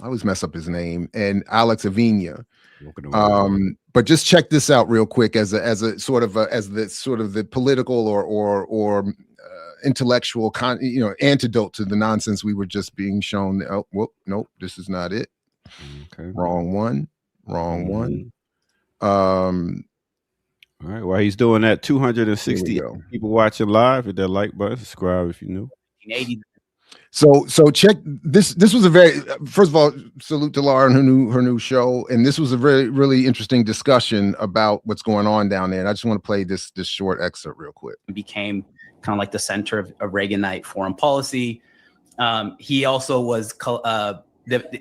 I always mess up his name, and Alex Avina. But just check this out real quick as the sort of the political or intellectual antidote to the nonsense we were just being shown. Oh, whoop, nope, this is not it. Okay. Wrong one. One. All right. While he's doing that, 260 people watching live. Hit that like button. Subscribe if you're new. So check this. This was a very, first of all, salute to Laura and her new show. And this was a very, really interesting discussion about what's going on down there. And I just want to play this short excerpt real quick. Became kind of like the center of Reaganite foreign policy. He also was,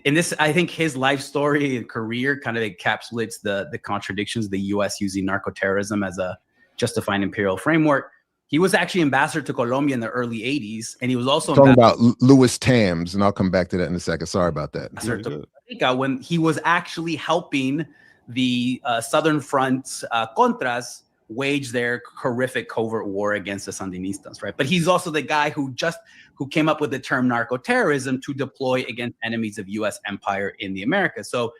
in this, I think his life story and career kind of encapsulates the contradictions of the U.S. using narco-terrorism as a justifying imperial framework. He was actually ambassador to Colombia in the early 80s, and he was also talking about Louis Trms, and I'll come back to that in a second. Sorry about that. When he was actually helping the Southern Front Contras wage their horrific covert war against the Sandinistas, right? But he's also the guy who came up with the term narco-terrorism to deploy against enemies of U.S. empire in the Americas. So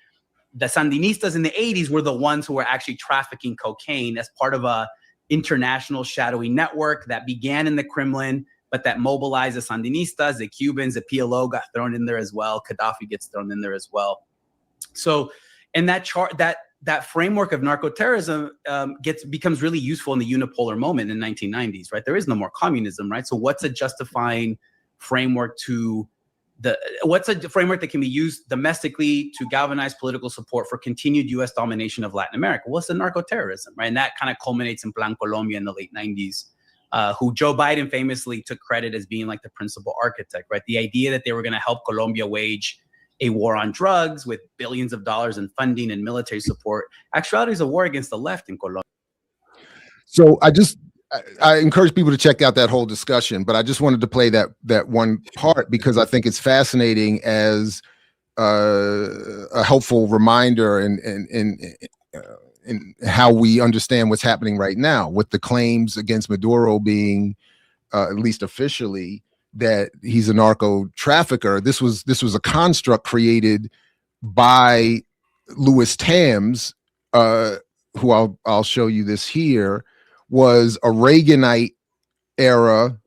the Sandinistas in the 80s were the ones who were actually trafficking cocaine as part of a international shadowy network that began in the Kremlin, but that mobilized the Sandinistas, the Cubans, the PLO got thrown in there as well. Gaddafi gets thrown in there as well. So in that chart, that framework of narco-terrorism becomes really useful in the unipolar moment in the 1990s, right? There is no more communism, right? So what's a justifying framework what's a framework that can be used domestically to galvanize political support for continued U.S. domination of Latin America? What's the narco-terrorism, right? And that kind of culminates in Plan Colombia in the late 90s, who Joe Biden famously took credit as being like the principal architect, right? The idea that they were going to help Colombia wage a war on drugs with billions of dollars in funding and military support. Actuality is a war against the left in Colombia. So I encourage people to check out that whole discussion, but I just wanted to play that one part because I think it's fascinating as a helpful reminder in how we understand what's happening right now with the claims against Maduro being, at least officially, that he's a narco trafficker. This was a construct created by Louis Trms, who I'll show you this here, was a Reaganite era.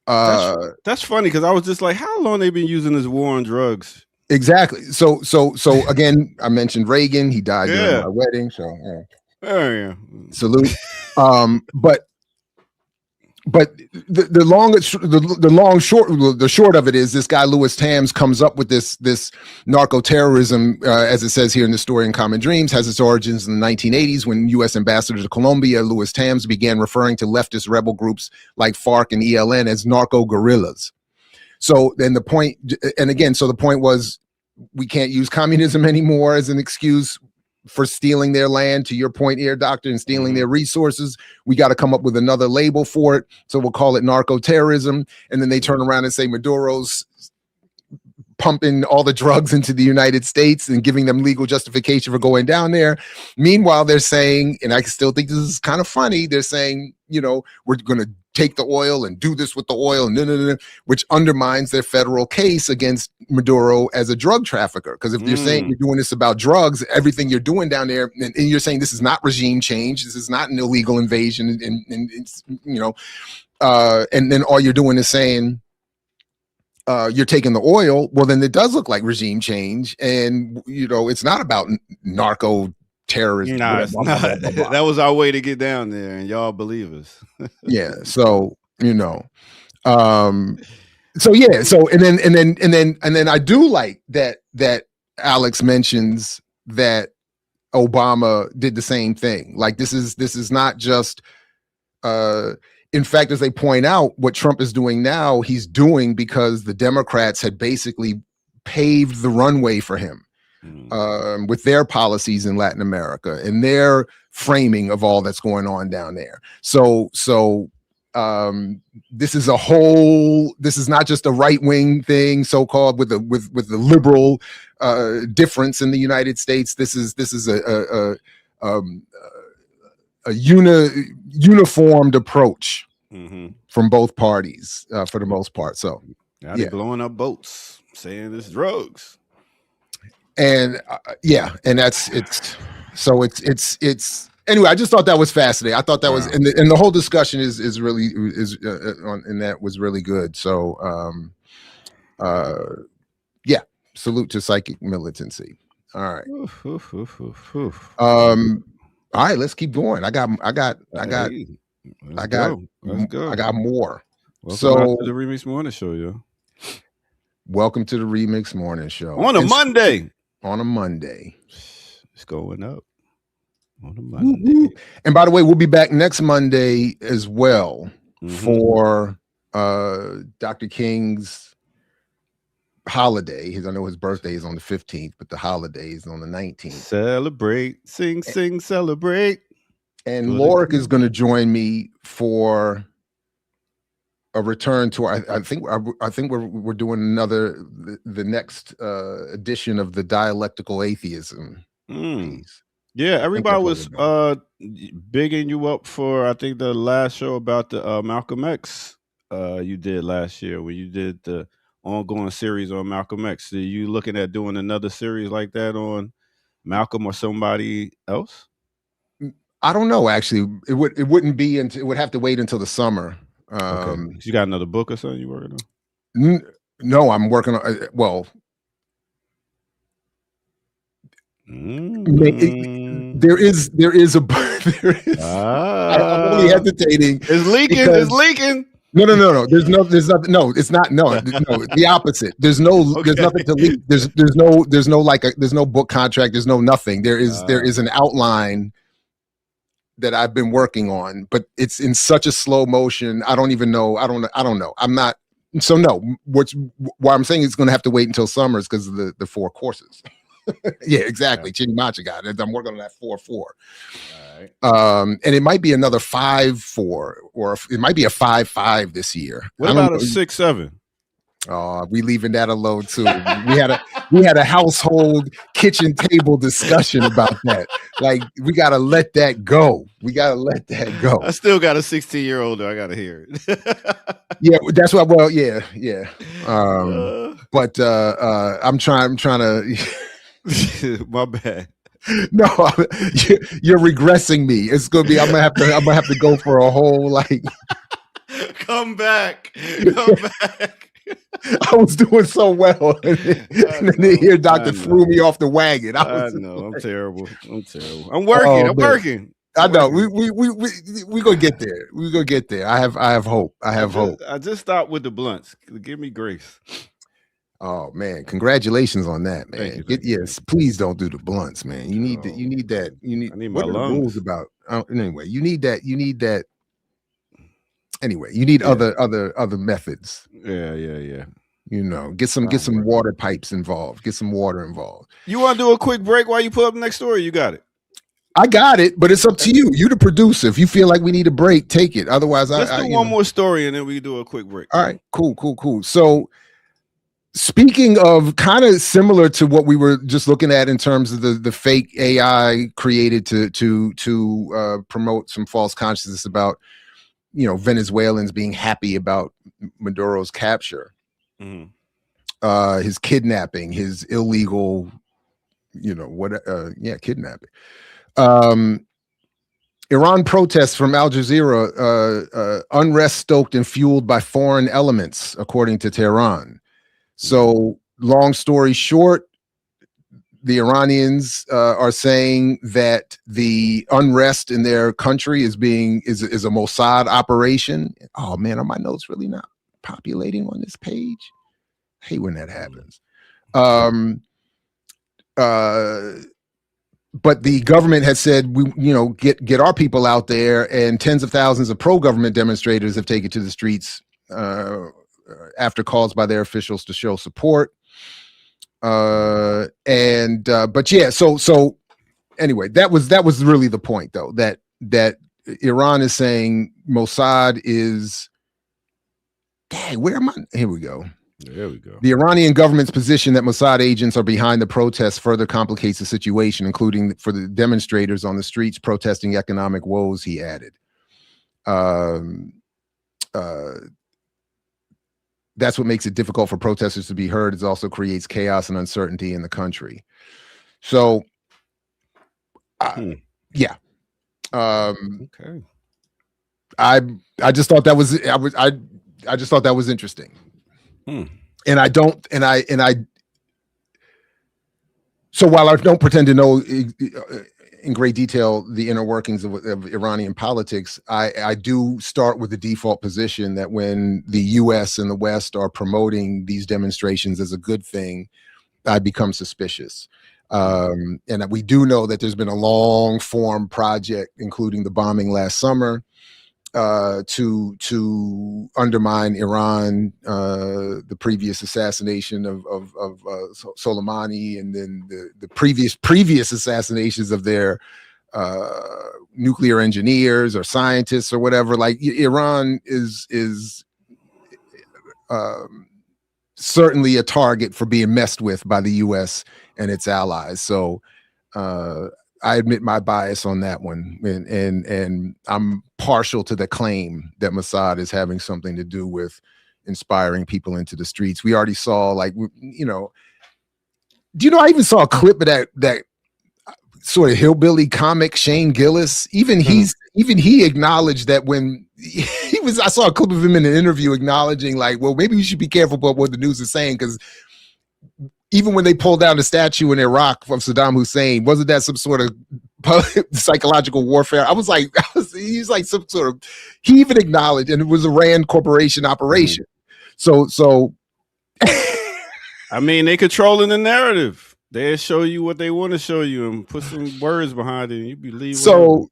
That's funny because I was just like, how long they been using this war on drugs? Exactly. So again, I mentioned Reagan. He died during my wedding. So yeah. Salute. But the short of it is this guy Louis Trms comes up with this narco-terrorism, as it says here in the story in Common Dreams, has its origins in the 1980s when U.S. Ambassador to Colombia Louis Trms began referring to leftist rebel groups like FARC and ELN as narco-guerrillas. So then the point was we can't use communism anymore as an excuse for stealing their land, to your point here, Doctor, and stealing their resources. We got to come up with another label for it. So we'll call it narco-terrorism. And then they turn around and say Maduro's pumping all the drugs into the United States and giving them legal justification for going down there. Meanwhile, they're saying, and I still think this is kind of funny, they're saying, we're going to take the oil and do this with the oil, which undermines their federal case against Maduro as a drug trafficker. Because if you're saying you're doing this about drugs, everything you're doing down there, and you're saying this is not regime change, this is not an illegal invasion, and it's, and then all you're doing is saying you're taking the oil, well, then it does look like regime change, and it's not about narco terrorism. Nah, that was our way to get down there, and y'all believe us. Yeah. So and then I do like that Alex mentions that Obama did the same thing. Like this is not just in fact, as they point out, what Trump is doing now, he's doing because the Democrats had basically paved the runway for him. With their policies in Latin America and their framing of all that's going on down there. So this is not just a right-wing thing, so-called, with the liberal difference in the United States. This is a uniformed approach from both parties for the most part. So now they're blowing up boats, saying it's drugs. And and it's Anyway, I just thought that was fascinating. I thought that was, Wow. and the whole discussion is really and that was really good. So, yeah, salute to psychic militancy. All right. All right, let's keep going. I got more. Welcome So out to the Remix Morning Show, yo. Welcome to the Remix Morning Show On a Monday. On a Monday. It's going up. On a Monday. And by the way, we'll be back next Monday as well for Dr. King's holiday. I know his birthday is on the 15th, but the holiday is on the 19th. Celebrate, sing, celebrate. And Lorik is going to join me for a return to I think we're doing the next edition of the dialectical atheism piece. Yeah, everybody was bigging you up for I think the last show about the Malcolm X you did last year when you did the ongoing series on Malcolm X. Are you looking at doing another series like that on Malcolm or somebody else? I don't know. Actually, it wouldn't be until it would have to wait until the summer. Okay. You got another book or something you working on? No, I'm working on. Well, there is a book. I'm only hesitating. It's leaking. It's leaking. No. There's nothing. No, it's not. No, the opposite. There's nothing to leak. There's no book contract. There's no nothing. There is an outline that I've been working on, but it's in such a slow motion. I don't even know. I don't know. I'm not. So no, why I'm saying it's going to have to wait until summer is because of the 4 courses. Yeah, exactly. Chinimacha got it. I'm working on that 4-4. All right. And it might be another 5-4, or it might be a 5-5 this year. What about a 6-7? Oh, we leaving that alone too. We had a household kitchen table discussion about that. Like, we gotta let that go. I still got a 16-year-old. I gotta hear it. Yeah, that's what. Well, yeah. But I'm trying to. My bad. No, you're regressing me. It's gonna be. I'm gonna have to go for a whole like. Come back. I was doing so well, and then here Doctor threw me off the wagon. I know. I'm terrible. I'm working. I know. We gonna get there. We're gonna get there. I have hope. I just stopped with the blunts. Give me grace. Oh man, congratulations on that, man. Thank you. Please don't do the blunts, man. You need that. I need my what are the lungs. rules about? Anyway, you need that. Anyway, you need other methods. Yeah. You know, get some water pipes involved. Get some water involved. You want to do a quick break while you put up the next story? You got it. I got it, but it's up to you. You the producer. If you feel like we need a break, take it. Otherwise, let's do one more story and then we do a quick break. All right, cool. So, speaking of kind of similar to what we were just looking at in terms of the fake AI created to promote some false consciousness about, Venezuelans being happy about Maduro's capture, his kidnapping, his illegal, kidnapping. Iran protests from Al Jazeera, unrest stoked and fueled by foreign elements, according to Tehran. So, long story short, the Iranians are saying that the unrest in their country is a Mossad operation. Oh man, are my notes really not populating on this page? I hate when that happens. But the government has said, get our people out there, and tens of thousands of pro-government demonstrators have taken to the streets after calls by their officials to show support. So anyway, that was really the point, though, that Iran is saying Mossad is, where am I? Here we go. There we go. The Iranian government's position that Mossad agents are behind the protests further complicates the situation, including for the demonstrators on the streets protesting economic woes, he added. That's what makes it difficult for protesters to be heard. It also creates chaos and uncertainty in the country. So, yeah. Okay. I just thought that was I just thought that was interesting. And I don't and I so while I don't pretend to know in great detail the inner workings of Iranian politics, I do start with the default position that when the US and the West are promoting these demonstrations as a good thing, I become suspicious. And we do know that there's been a long form project, including the bombing last summer, to undermine Iran, the previous assassination of Soleimani, and then the previous assassinations of their nuclear engineers or scientists or whatever. Like Iran is certainly a target for being messed with by the U.S. and its allies. So I admit my bias on that one, and I'm partial to the claim that Mossad is having something to do with inspiring people into the streets. We already saw, like, you know, do you know I even saw a clip of that sort of hillbilly comic Shane Gillis. Even he acknowledged that when I saw a clip of him in an interview acknowledging, like, well, maybe we should be careful about what the news is saying, because even when they pulled down the statue in Iraq of Saddam Hussein, wasn't that some sort of psychological warfare? He's like some sort of, he even acknowledged, and it was a Rand Corporation operation. So I mean, they controlling the narrative. They show you what they want to show you and put some words behind it, and you believe. So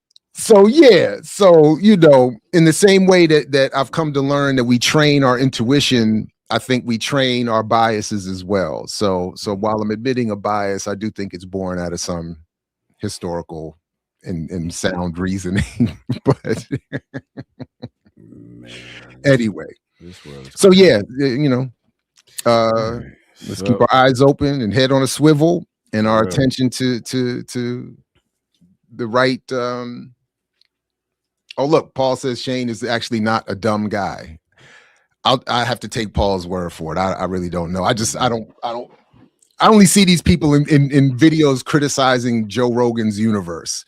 you know, in the same way that I've come to learn that we train our intuition, I think we train our biases as well. So while I'm admitting a bias, I do think it's born out of some historical and sound reasoning. But anyway, so yeah, you know, let's keep our eyes open and head on a swivel, and our attention to the right. Oh, look, Paul says Shane is actually not a dumb guy. I have to take Paul's word for it. I really don't know. I only see these people in videos criticizing Joe Rogan's universe.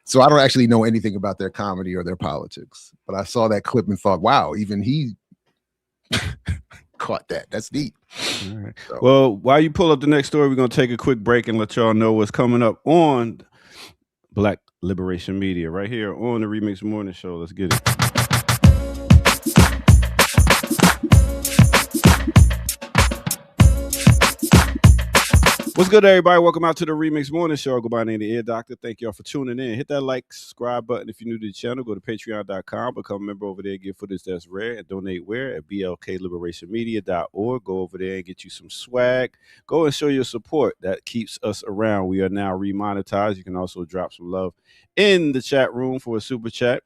So I don't actually know anything about their comedy or their politics. But I saw that clip and thought, wow, even he caught that. That's neat. All right. So, well, while you pull up the next story, we're going to take a quick break and let y'all know what's coming up on Black Liberation Media right here on the Remix Morning Show. Let's get it. What's good, everybody? Welcome out to the Remix Morning Show. I go by the name of the Ear Doctor. Thank y'all for tuning in. Hit that like, subscribe button if you're new to the channel. Go to patreon.com. Become a member over there. Get footage that's rare. And donate where? At blkliberationmedia.org. Go over there and get you some swag. Go and show your support. That keeps us around. We are now remonetized. You can also drop some love in the chat room for a super chat.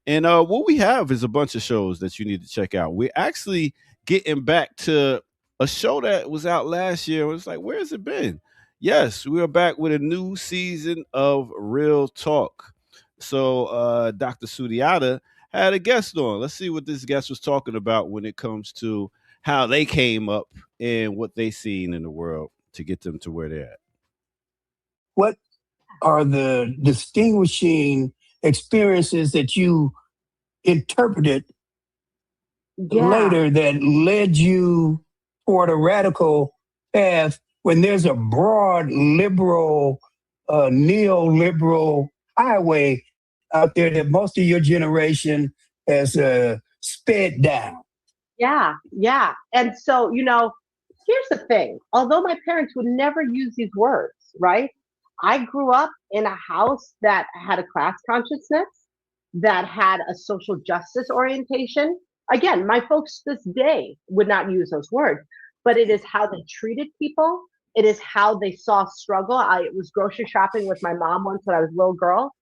And what we have is a bunch of shows that you need to check out. We're actually getting back to a show that was out last year. It was like, where has it been? Yes, we are back with a new season of Real Talk. So Dr. Sudiata had a guest on. Let's see what this guest was talking about when it comes to how they came up and what they seen in the world to get them to where they're at. What are the distinguishing experiences that you interpreted later that led you toward a radical path when there's a broad liberal, neoliberal highway out there that most of your generation has sped down? Yeah. And so, you know, here's the thing. Although my parents would never use these words, right? I grew up in a house that had a class consciousness, that had a social justice orientation. Again, my folks this day would not use those words, but it is how they treated people. It is how they saw struggle. I was grocery shopping with my mom once when I was a little girl,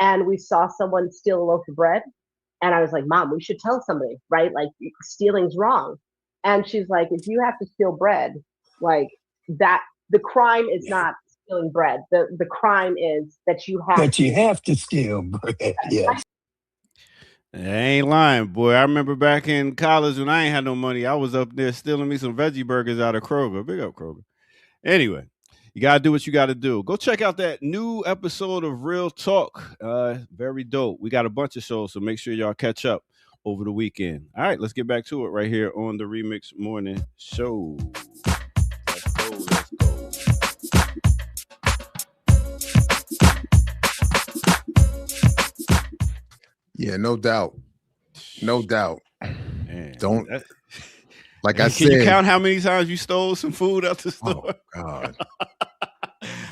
and we saw someone steal a loaf of bread. And I was like, Mom, we should tell somebody, right? Like, stealing's wrong. And she's like, if you have to steal bread, like that, the crime is not stealing bread. The crime is that you have to steal bread. Yes. I ain't lying, boy. I remember back in college when I ain't had no money, I was up there stealing me some veggie burgers out of Kroger. Big up Kroger. Anyway, You gotta do what you gotta do. Go check out that new episode of Real Talk. Very dope. We got a bunch of shows, so make sure y'all catch up over the weekend. All right, let's get back to it right here on the Remix Morning Show. Let's go. Let's go. Yeah, no doubt. No doubt. Man, Don't that, like I can said. you count how many times you stole some food out the store? Oh God.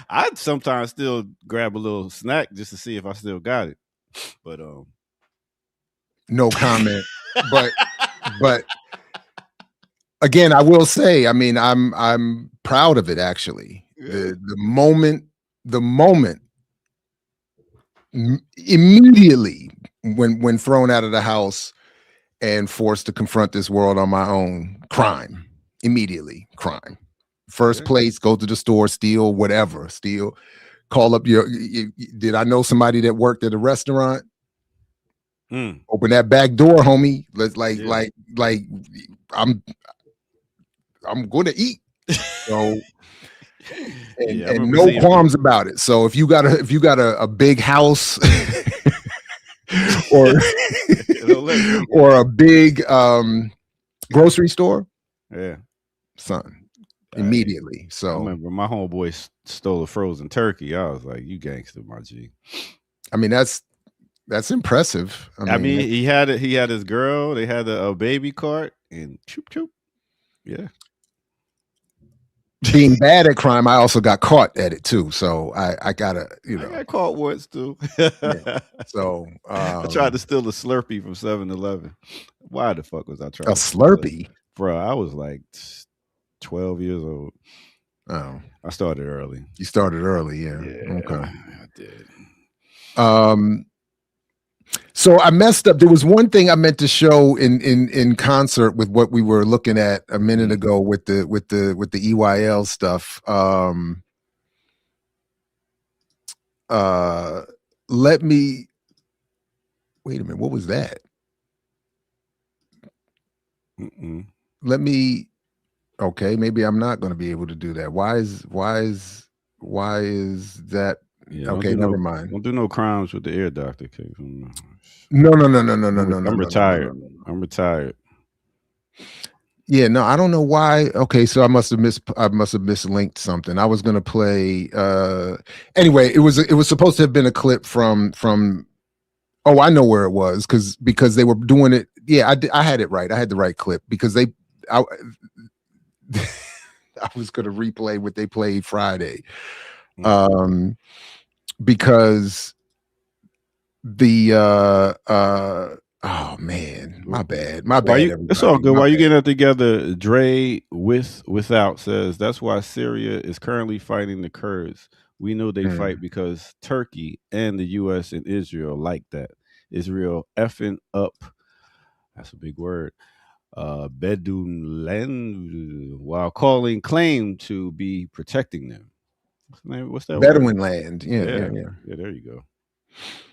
I'd sometimes still grab a little snack just to see if I still got it. But No comment. but again, I will say, I mean, I'm proud of it actually. Yeah. The moment immediately when thrown out of the house and forced to confront this world on my own, crime. Immediately, crime. First place, go to the store, steal whatever, call up did I know somebody that worked at a restaurant? Open that back door, homie. Let's like I'm gonna eat. So and no qualms about it. So if you got a big house or a big grocery store, yeah, son, immediately. So I remember my homeboy stole a frozen turkey. I was like, "You gangster, my G." I mean, that's impressive. I mean, he had his girl. They had a baby cart and choop choop. Yeah. Being bad at crime, I also got caught at it too. So I gotta, I got caught once too. Yeah. So I tried to steal a Slurpee from 7-Eleven. Why the fuck was I trying? A Slurpee, bro? I was like 12 years old. Oh, I started early. You started early, yeah. Okay, I did. So I messed up. There was one thing I meant to show in concert with what we were looking at a minute ago with the EYL stuff. Let me wait a minute. What was that? Let me. Okay, maybe I'm not going to be able to do that. Why is that? Yeah, okay, never mind. Don't do no crimes with the ear doctor case. No. I'm retired. I'm retired. Yeah, no, I don't know why. Okay, so I must have mislinked something. I was gonna play. Anyway, it was supposed to have been a clip from. Oh, I know where it was because they were doing it. Yeah, I had it right. I had the right clip because I was gonna replay what they played Friday. Because the oh man, my bad. It's all good. While you getting that together, Dre without says that's why Syria is currently fighting the Kurds. We know they fight because Turkey and the U.S. and Israel like that. Israel effing up. That's a big word. Bedouin land while calling claim to be protecting them. What's that? Bedouin land. Yeah. There you go.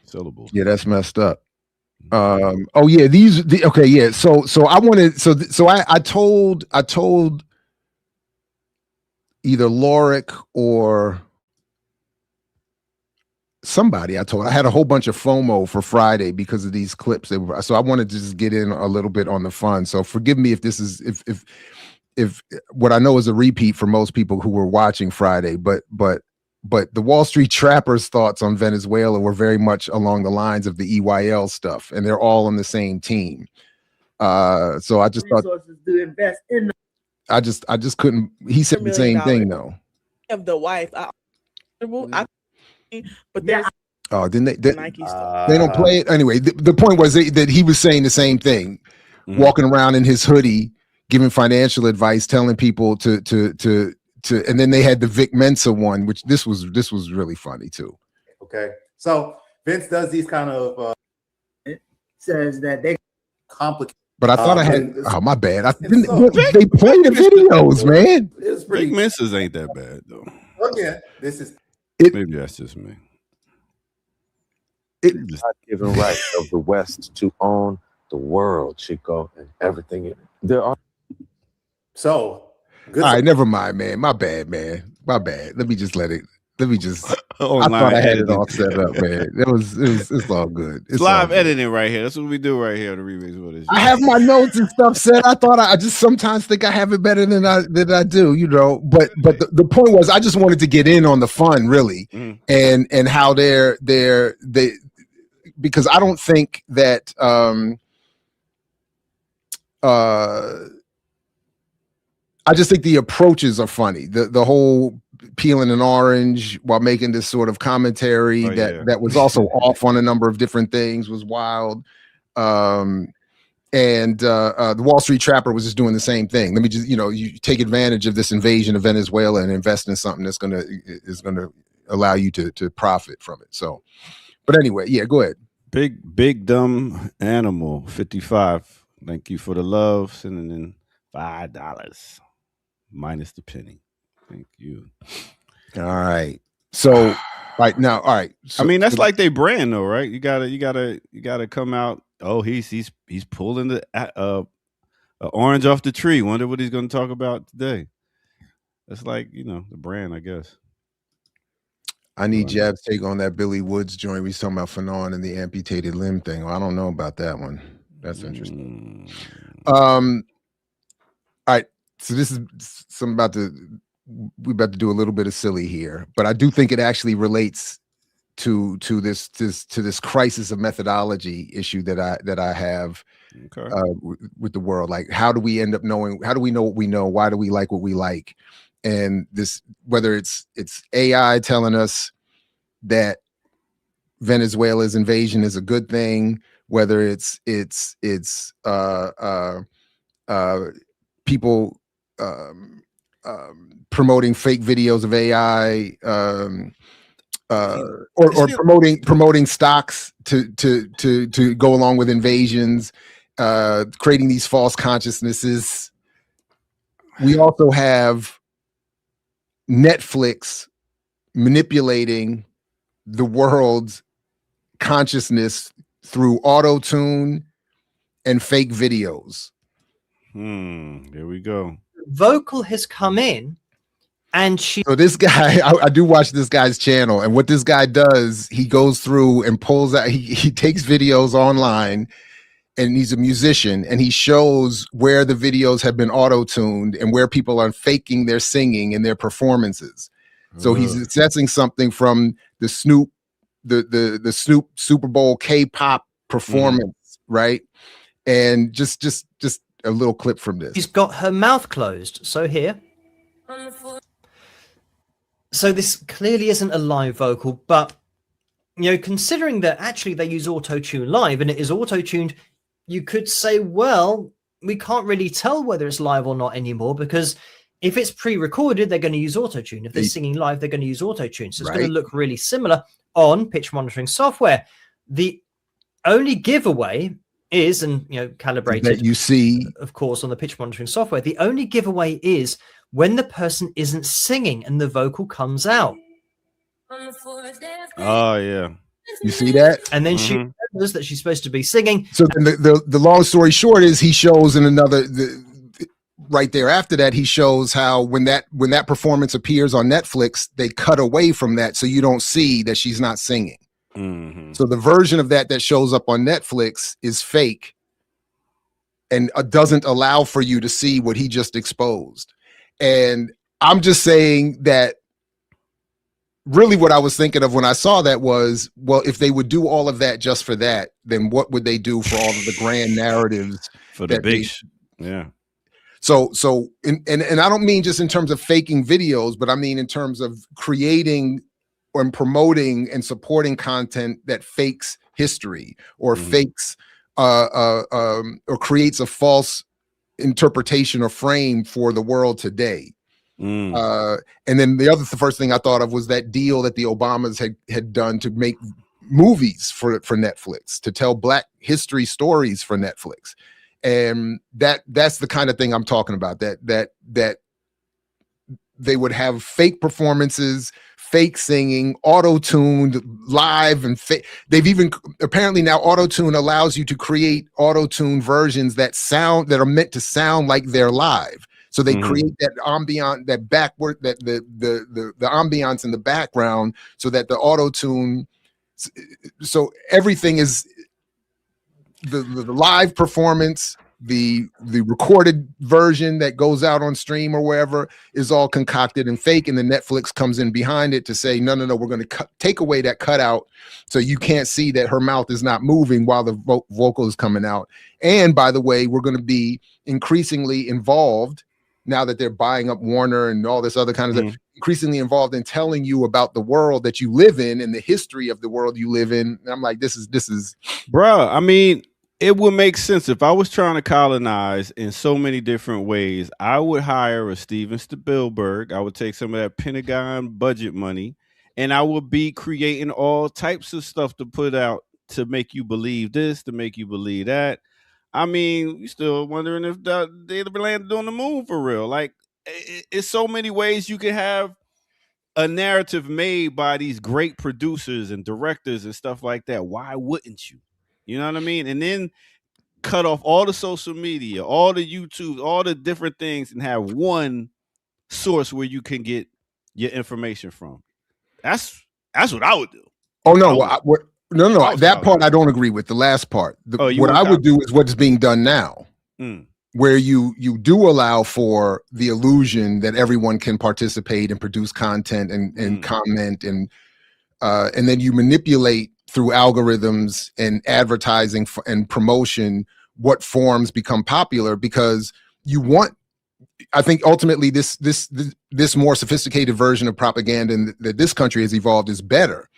Syllables. Yeah, that's messed up. Oh yeah, okay, yeah. So I wanted so I told either Lorik or somebody. I had a whole bunch of FOMO for Friday because of these clips. So I wanted to just get in a little bit on the fun. So forgive me if this is if what I know is a repeat for most people who were watching Friday, but the Wall Street Trappers' thoughts on Venezuela were very much along the lines of the EYL stuff, and they're all on the same team. So I just thought to invest in. I just couldn't. He said the same thing though. Of the wife, but there's didn't they? Nike stuff. They don't play it anyway. The point was that he was saying the same thing, walking around in his hoodie, giving financial advice, telling people to, and then they had the Vic Mensa one, which this was really funny too. Okay, so Vince does these kind of it says that they complicate. But I thought I had. Oh, my bad. They play the videos, man. It's pretty. Vic Mensa's ain't that bad though. Okay, this is. Maybe that's just me. It's not given right of the West to own the world, Chico, and everything in it. There are. So, good. All right, never mind, man. My bad, man. My bad. Let me just let it. Let me just. I Online thought I had it editing. all set up, man. It's all good. It's all live good. editing right here. That's what we do right here. The remix with this. I have my notes and stuff set. I thought I just sometimes think I have it better than I do, you know. But the point was, I just wanted to get in on the fun, really, and how they because I don't think that I just think the approaches are funny. The whole peeling an orange while making this sort of commentary that was also off on a number of different things was wild. And the Wall Street Trapper was just doing the same thing. Let me just, you take advantage of this invasion of Venezuela and invest in something that's gonna allow you to profit from it. So, but anyway, yeah, go ahead. Big dumb animal 55. Thank you for the love. Sending in $5 minus the penny. Thank you. All right. So right now, all right. So, I mean, that's like they brand though, right? You gotta come out. Oh, he's pulling the orange off the tree. Wonder what he's gonna talk about today. That's like, the brand, I guess. I need Jab's take on that Billy Woods joint. We talking about Fanon and the amputated limb thing. Well, I don't know about that one. That's interesting. All right. So this is we're about to do a little bit of silly here, but I do think it actually relates to this crisis of methodology issue that I have with the world. Like, how do we end up knowing? How do we know what we know? Why do we like what we like? And this, whether it's AI telling us that Venezuela's invasion is a good thing, whether it's people promoting fake videos of AI, or promoting stocks to go along with invasions, creating these false consciousnesses. We also have Netflix manipulating the world's consciousness through auto-tune and fake videos. Here we go. Vocal has come in, and so this guy, I do watch this guy's channel, and what this guy does, he goes through and pulls out, he takes videos online, and he's a musician, and he shows where the videos have been auto-tuned and where people are faking their singing and their performances. So he's assessing something from the Snoop Super Bowl K-pop performance, right? And just a little clip from this. She's got her mouth closed. So here. So this clearly isn't a live vocal, but considering that actually they use auto-tune live and it is auto-tuned, you could say, well, we can't really tell whether it's live or not anymore, because if it's pre-recorded, they're going to use auto-tune. If they're singing live, they're going to use auto-tune. So it's going to look really similar on pitch monitoring software. The only giveaway is, and calibrated that you see, of course, on the pitch monitoring software, the only giveaway is when the person isn't singing and the vocal comes out. Oh yeah, you see that, and then she remembers that she's supposed to be singing. So then the long story short is, he shows in another right there after that, he shows how when that performance appears on Netflix, they cut away from that so you don't see that she's not singing. So the version of that shows up on Netflix is fake and doesn't allow for you to see what he just exposed. And I'm just saying that really what I was thinking of when I saw that was, well, if they would do all of that just for that, then what would they do for all of the grand narratives for the big yeah. So and I don't mean just in terms of faking videos, but I mean in terms of creating and promoting and supporting content that fakes history or fakes or creates a false interpretation or frame for the world today. And then the first thing I thought of was that deal that the Obamas had done to make movies for Netflix, to tell Black history stories for Netflix. And that's the kind of thing I'm talking about, that they would have fake performances, fake singing, auto-tuned live, and they've even apparently now auto-tune allows you to create auto-tune versions that are meant to sound like they're live. So they create that ambient, that backward, that the ambiance in the background, so that the auto tune, so everything is the live performance, the recorded version that goes out on stream or wherever is all concocted and fake, and then Netflix comes in behind it to say, no, we're going to take away that cutout, so you can't see that her mouth is not moving while the vocal is coming out. And by the way, we're going to be increasingly involved now that they're buying up Warner and all this other kind of stuff, increasingly involved in telling you about the world that you live in and the history of the world you live in. And I'm like, this is, bruh. I mean, it would make sense if I was trying to colonize in so many different ways. I would hire a Steven Spielberg. I would take some of that Pentagon budget money, and I would be creating all types of stuff to put out to make you believe this, to make you believe that. I mean, you still wondering if they landed on the moon for real. Like, it's so many ways you can have a narrative made by these great producers and directors and stuff like that. Why wouldn't you? You know what I mean? And then cut off all the social media, all the YouTube, all the different things, and have one source where you can get your information from. That's what I would do. Oh no, that part I don't agree with. The last part. What I would do is what's being done now, where you do allow for the illusion that everyone can participate and produce content and comment, and then you manipulate through algorithms and advertising and promotion what forms become popular, because you want. I think ultimately this more sophisticated version of propaganda that this country has evolved is better,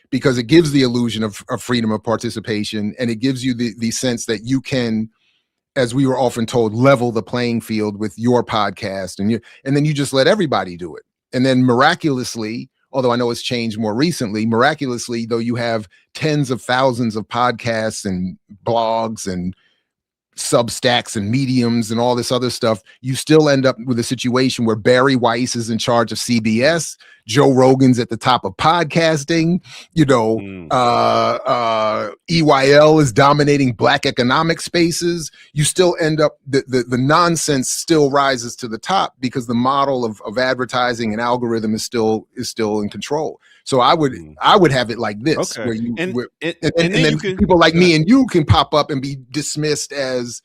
because it gives the illusion of freedom of participation, and it gives you the sense that you can, as we were often told, level the playing field with your podcast, and then you just let everybody do it. And then miraculously, although I know it's changed more recently, miraculously, though you have tens of thousands of podcasts and blogs and Substacks and Mediums and all this other stuff, you still end up with a situation where Barry Weiss is in charge of CBS, Joe Rogan's at the top of podcasting, EYL is dominating Black economic spaces. You still end up, the nonsense still rises to the top because the model of advertising and algorithm is still in control. So I would have it like this, where then people like me and you can pop up and be dismissed as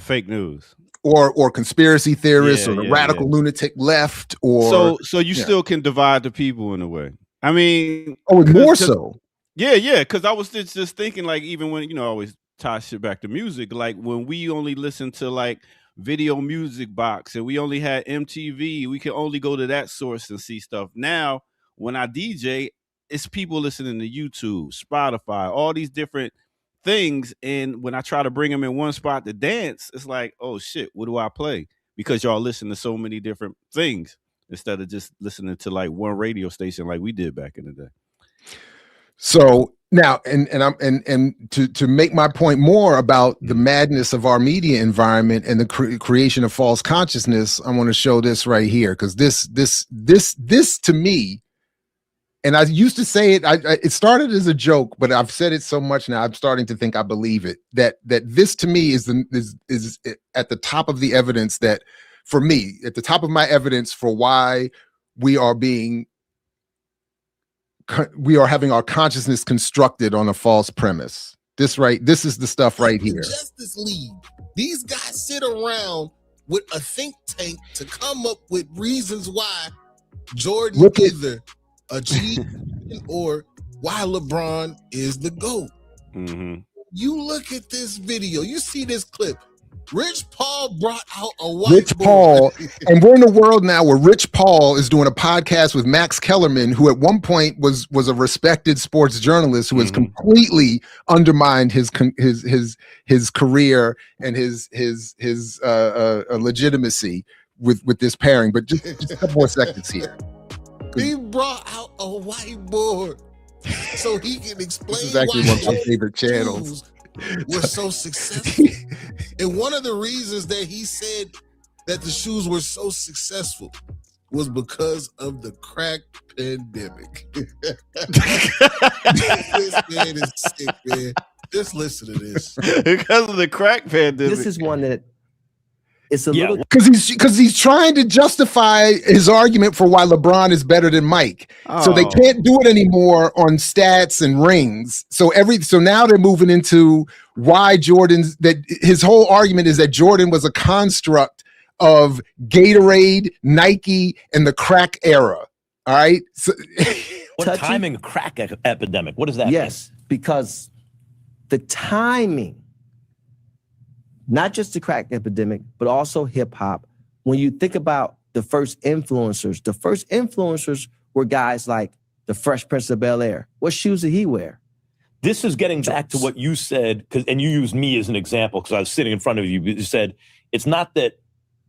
fake news or conspiracy theorists or the radical lunatic left, or so you still can divide the people in a way. I mean, more so. Yeah, because I was just thinking, like, even when, I always tie shit back to music, like when we only listened to like Video Music Box and we only had MTV, we can only go to that source and see stuff. Now, when I DJ, it's people listening to YouTube, Spotify, all these different things. And when I try to bring them in one spot to dance, it's like, oh shit, what do I play? Because y'all listen to so many different things instead of just listening to like one radio station like we did back in the day. So now, and to make my point more about the madness of our media environment and the creation of false consciousness, I want to show this right here, because this to me, and I used to say it, it started as a joke, but I've said it so much now, I'm starting to think I believe it, that this to me is at the top of the evidence that, for me, at the top of my evidence for why we are having our consciousness constructed on a false premise. This is the stuff right here. Justice League. These guys sit around with a think tank to come up with reasons why Jordan either achieved or why LeBron is the GOAT. Mm-hmm. You look at this video, you see this clip. Rich Paul brought out a whiteboard. Rich Paul, and we're in a world now where Rich Paul is doing a podcast with Max Kellerman, who at one point was a respected sports journalist who has completely undermined his career and his legitimacy with this pairing. But just a couple more seconds here. He brought out a whiteboard so he can explain. This is actually one of my favorite channels. Were so successful. And one of the reasons that he said that the shoes were so successful was because of the crack pandemic. This man is sick, man. Just listen to this. Because of the crack pandemic. This is one that it's a little because he's trying to justify his argument for why LeBron is better than Mike. So they can't do it anymore on stats and rings. So now they're moving into why Jordan's that his whole argument is that Jordan was a construct of Gatorade, Nike, and the crack era. All right. So, what timing crack epidemic? What does that mean? Yes, because the timing, not just the crack epidemic, but also hip hop. When you think about the first influencers were guys like the Fresh Prince of Bel-Air. What shoes did he wear? This is getting back to what you said, and you used me as an example because I was sitting in front of you. You said it's not that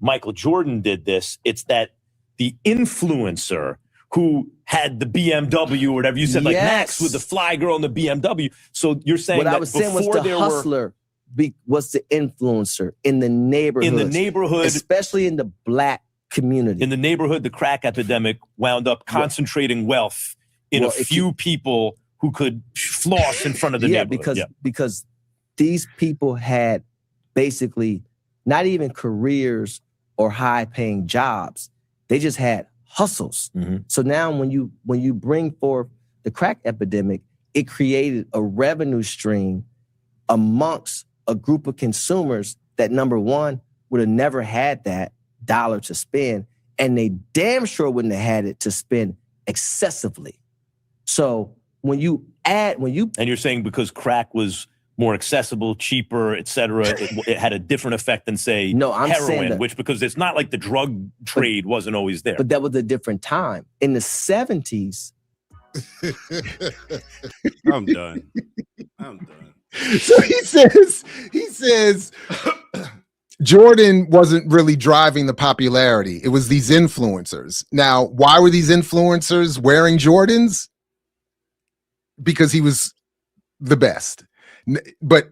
Michael Jordan did this, it's that the influencer who had the BMW or whatever you said, like Max with the fly girl and the BMW. So you're saying what that I was saying was the hustler was the influencer in the neighborhood. In the neighborhood, especially in the black community. In the neighborhood, the crack epidemic wound up concentrating wealth in a few people who could floss in front of the neighborhood. Because these people had basically not even careers or high-paying jobs. They just had hustles. Mm-hmm. So now when you bring forth the crack epidemic, it created a revenue stream amongst a group of consumers that, number one, would have never had that dollar to spend, and they damn sure wouldn't have had it to spend excessively. So and you're saying because crack was more accessible, cheaper, et cetera, it had a different effect than, say, heroin, which because it's not like the drug trade wasn't always there. But that was a different time. In the 70s. I'm done. So he says Jordan wasn't really driving the popularity. It was these influencers. Now, why were these influencers wearing Jordans? Because he was the best. But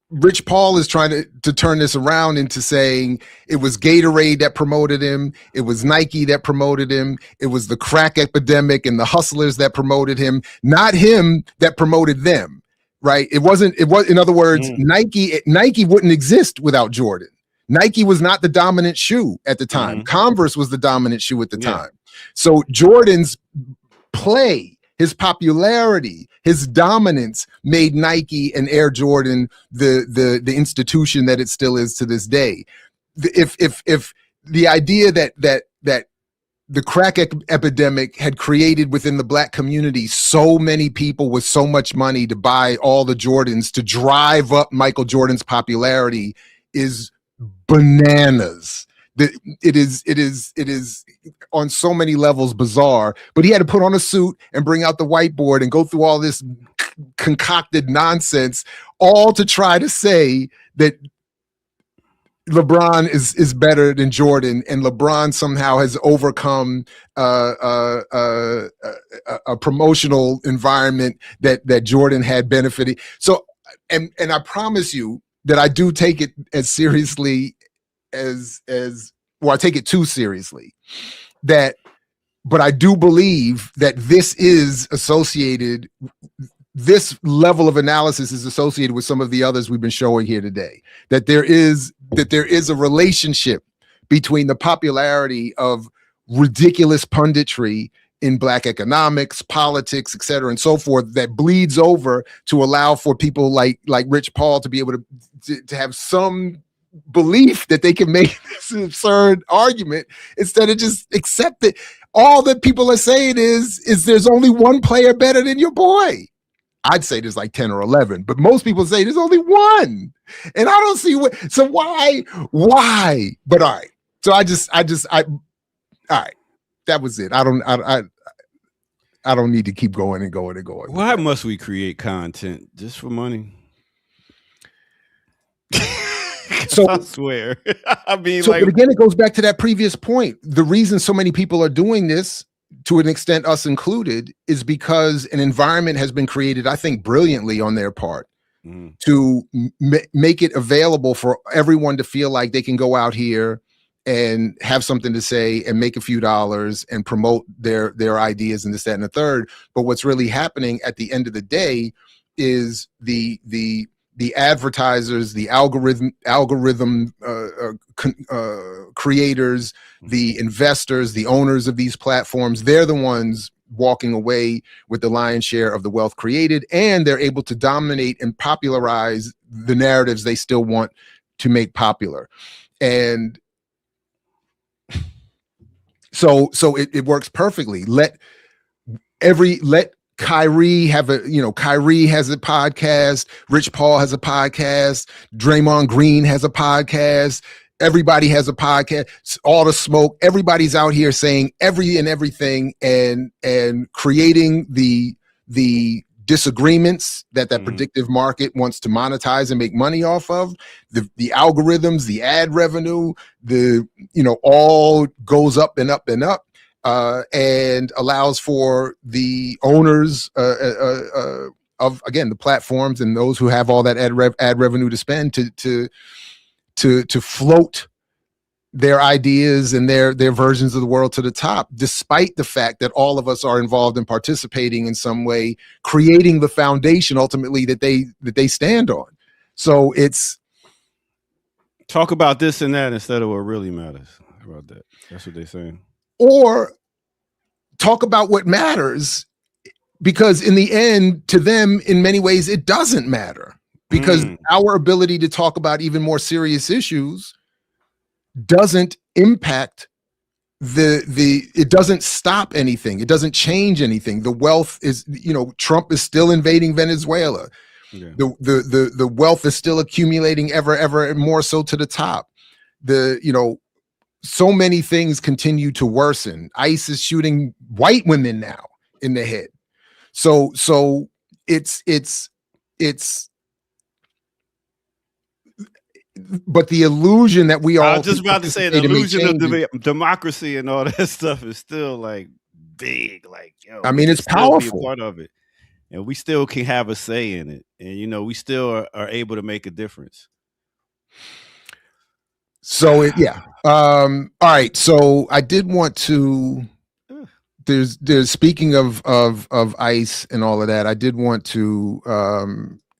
Rich Paul is trying to turn this around into saying it was Gatorade that promoted him. It was Nike that promoted him. It was the crack epidemic and the hustlers that promoted him, not him that promoted them. Right? It was, in other words, Nike wouldn't exist without Jordan. Nike was not the dominant shoe at the time. Converse was the dominant shoe at the time. So Jordan's play, his popularity, his dominance made Nike and Air Jordan the institution that it still is to this day. If the idea that the crack epidemic had created within the black community so many people with so much money to buy all the Jordans to drive up Michael Jordan's popularity is bananas. It is on so many levels bizarre, but he had to put on a suit and bring out the whiteboard and go through all this concocted nonsense, all to try to say that LeBron is better than Jordan, and LeBron somehow has overcome a promotional environment that Jordan had benefited. So, and I promise you that I do take it as seriously as I take it too seriously. But I do believe that this is associated. This level of analysis is associated with some of the others we've been showing here today. That there is a relationship between the popularity of ridiculous punditry in black economics, politics, et cetera, and so forth, that bleeds over to allow for people like Rich Paul to be able to have some belief that they can make this absurd argument instead of just accept it. All that people are saying is there's only one player better than your boy. I'd say there's like 10 or 11, but most people say there's only one. And I don't see so why? But all right. So all right. That was it. I don't need to keep going and going and going. Why must we create content just for money? So I swear. I mean, but again, it goes back to that previous point. The reason so many people are doing this, to an extent, us included, is because an environment has been created, I think, brilliantly on their part to make it available for everyone to feel like they can go out here and have something to say and make a few dollars and promote their ideas and this, that, and the third. But what's really happening at the end of the day is the the advertisers, the algorithm creators, the investors, the owners of these platforms, they're the ones walking away with the lion's share of the wealth created, and they're able to dominate and popularize the narratives they still want to make popular. And so it works perfectly. Let Kyrie have Kyrie has a podcast, Rich Paul has a podcast, Draymond Green has a podcast, everybody has a podcast, all the smoke, everybody's out here saying everything and creating the disagreements that predictive market wants to monetize and make money off of. The algorithms, the ad revenue, all goes up and up and up. And allows for the owners of, again, the platforms and those who have all that ad revenue to spend to float their ideas and their versions of the world to the top, despite the fact that all of us are involved in participating in some way, creating the foundation ultimately that they stand on. So it's talk about this and that instead of what really matters. How about that? That's what they're saying. Or talk about what matters, because in the end, to them, in many ways, it doesn't matter, because our ability to talk about even more serious issues doesn't impact it doesn't stop anything. It doesn't change anything. The wealth is, Trump is still invading Venezuela. Yeah. The wealth is still accumulating ever more so to the top. So many things continue to worsen. ICE is shooting white women now in the head. So it's but the illusion that we all, I was just about to say, the illusion of democracy and all that stuff is still like big. Like, I mean, it's powerful. Be a part of it, and we still can have a say in it, and we still are able to make a difference. So all right. So I did want to. There's speaking of ICE and all of that. I did want to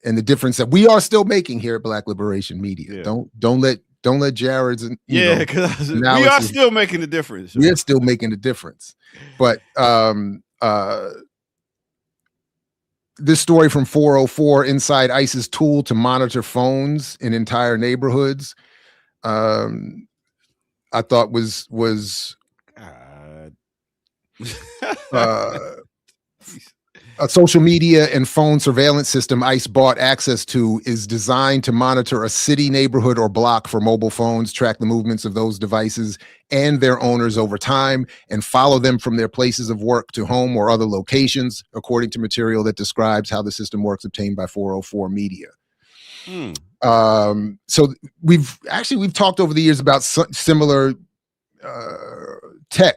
and the difference that we are still making here at Black Liberation Media. Yeah. Don't let Jared's because we are still making the difference. We're still making the difference. But this story from 404, inside ICE's tool to monitor phones in entire neighborhoods. I thought was a social media and phone surveillance system ICE bought access to is designed to monitor a city, neighborhood, or block for mobile phones, track the movements of those devices and their owners over time, and follow them from their places of work to home or other locations, according to material that describes how the system works obtained by 404 Media. So we've talked over the years about similar tech,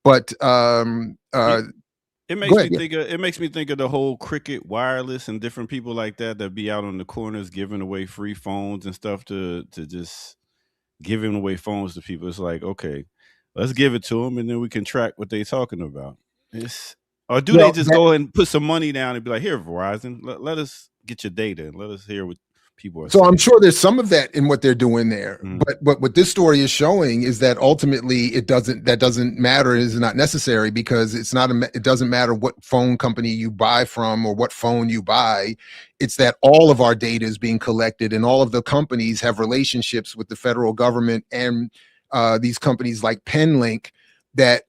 but it makes me think of the whole Cricket Wireless and different people like that be out on the corners giving away free phones and stuff to just giving away phones to people. It's like, okay, let's give it to them and then we can track what they're talking about. Or do they just go and put some money down and be like, here, Verizon, let us get your data and let us hear what people are saying. I'm sure there's some of that in what they're doing there. But what this story is showing is that ultimately that doesn't matter, is not necessary, because it doesn't matter what phone company you buy from or what phone you buy. It's that all of our data is being collected, and all of the companies have relationships with the federal government and these companies like Penlink that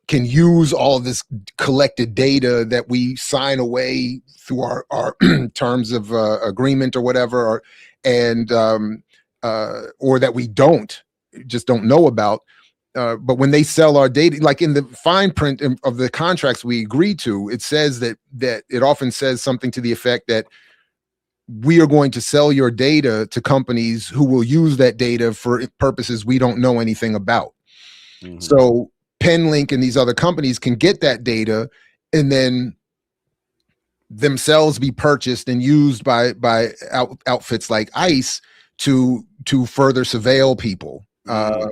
can use all of this collected data that we sign away through our terms of agreement or whatever, or that we just don't know about. But when they sell our data, like in the fine print of the contracts we agree to, it says that it often says something to the effect that we are going to sell your data to companies who will use that data for purposes we don't know anything about. Mm-hmm. So Penlink and these other companies can get that data and then themselves be purchased and used by outfits like ICE to further surveil people. Now,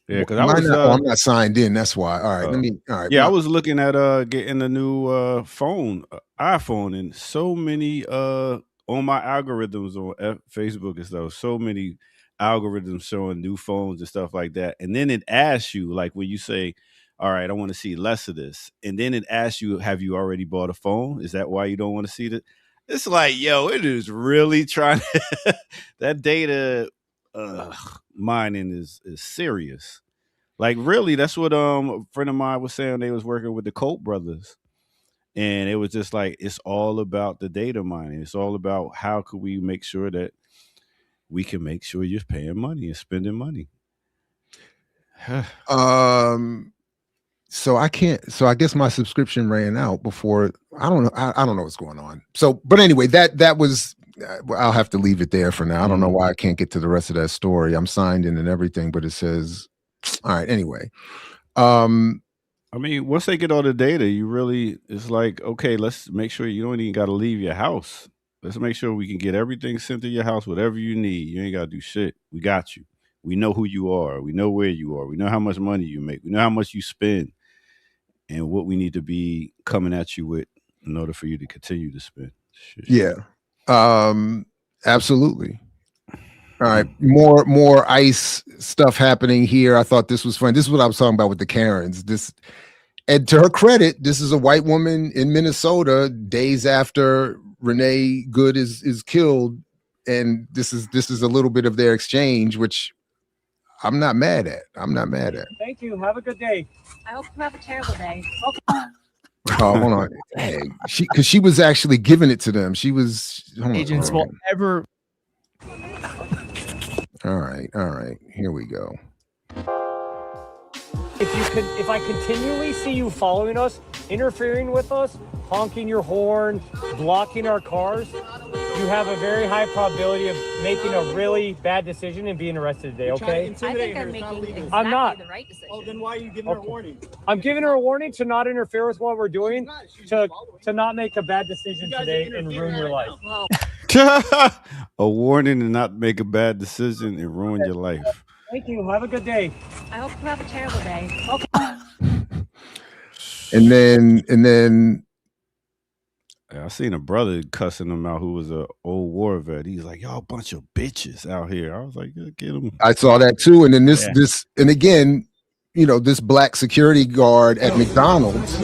Yeah, because Am I not, I'm not signed in. That's why. All right, let me. All right. Yeah, I was looking at getting a new phone, iPhone, and so many on my algorithms on Facebook and stuff. So many algorithms showing new phones and stuff like that. And then it asks you, like when you say, "All right, I want to see less of this," and then it asks you, "Have you already bought a phone? Is that why you don't want to see it?" It's like, yo, it is really trying to that data mining is serious. Like really, that's what a friend of mine was saying. They was working with the Koch brothers, and it was just like it's all about the data mining. It's all about how could we make sure that we can make sure you're paying money and spending money. So I can't. So I guess my subscription ran out before. I don't know. I don't know what's going on. So, but anyway, that was. I'll have to leave it there for now. I don't know why I can't get to the rest of that story. I'm signed in and everything, but it says. All right. Anyway. I mean, once they get all the data, you really it's like, okay, let's make sure you don't even got to leave your house. Let's make sure we can get everything sent to your house, whatever you need. You ain't got to do shit. We got you. We know who you are. We know where you are. We know how much money you make. We know how much you spend and what we need to be coming at you with in order for you to continue to spend. Yeah. Absolutely. All right, more ICE stuff happening here. I thought this was fun. This is what I was talking about with the Karens. And to her credit, this is a white woman in Minnesota days after Renee Good is killed, and this is a little bit of their exchange, which I'm not mad at. Thank you. Have a good day. I hope you have a terrible day. Okay. Oh, hold on. Dang. Because she was actually giving it to them. She was Agents will ever. All right. Here we go. If I continually see you following us, interfering with us, honking your horn, blocking our cars, you have a very high probability of making a really bad decision and being arrested today, okay? I think I'm making exactly I'm not. the right decision. Oh, then why are you giving her a warning? I'm giving her a warning to not interfere with what we're doing, to not make a bad decision today and ruin your life. A warning to not make a bad decision and ruin your life. Thank you. Have a good day. I hope you have a terrible day. Okay. And then I seen a brother cussing him out who was a old war vet. He's like, y'all a bunch of bitches out here. I was like, get him. I saw that too. And then this, and again, you know, this black security guard at McDonald's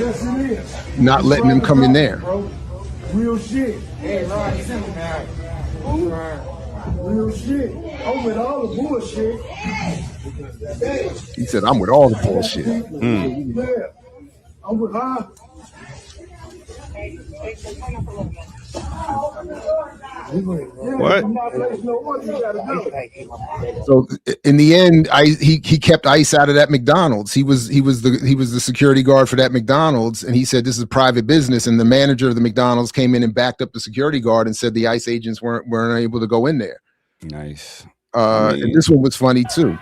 not letting him come in there. Real shit. Hey, Ron, simple man. Real shit. I'm with all the bullshit. He said, I'm with all the bullshit. Yeah. I'm with her. What? So in the end, he kept ICE out of that McDonald's. He was the security guard for that McDonald's, and he said this is a private business. And the manager of the McDonald's came in and backed up the security guard and said the ICE agents weren't able to go in there. Nice. And this one was funny too.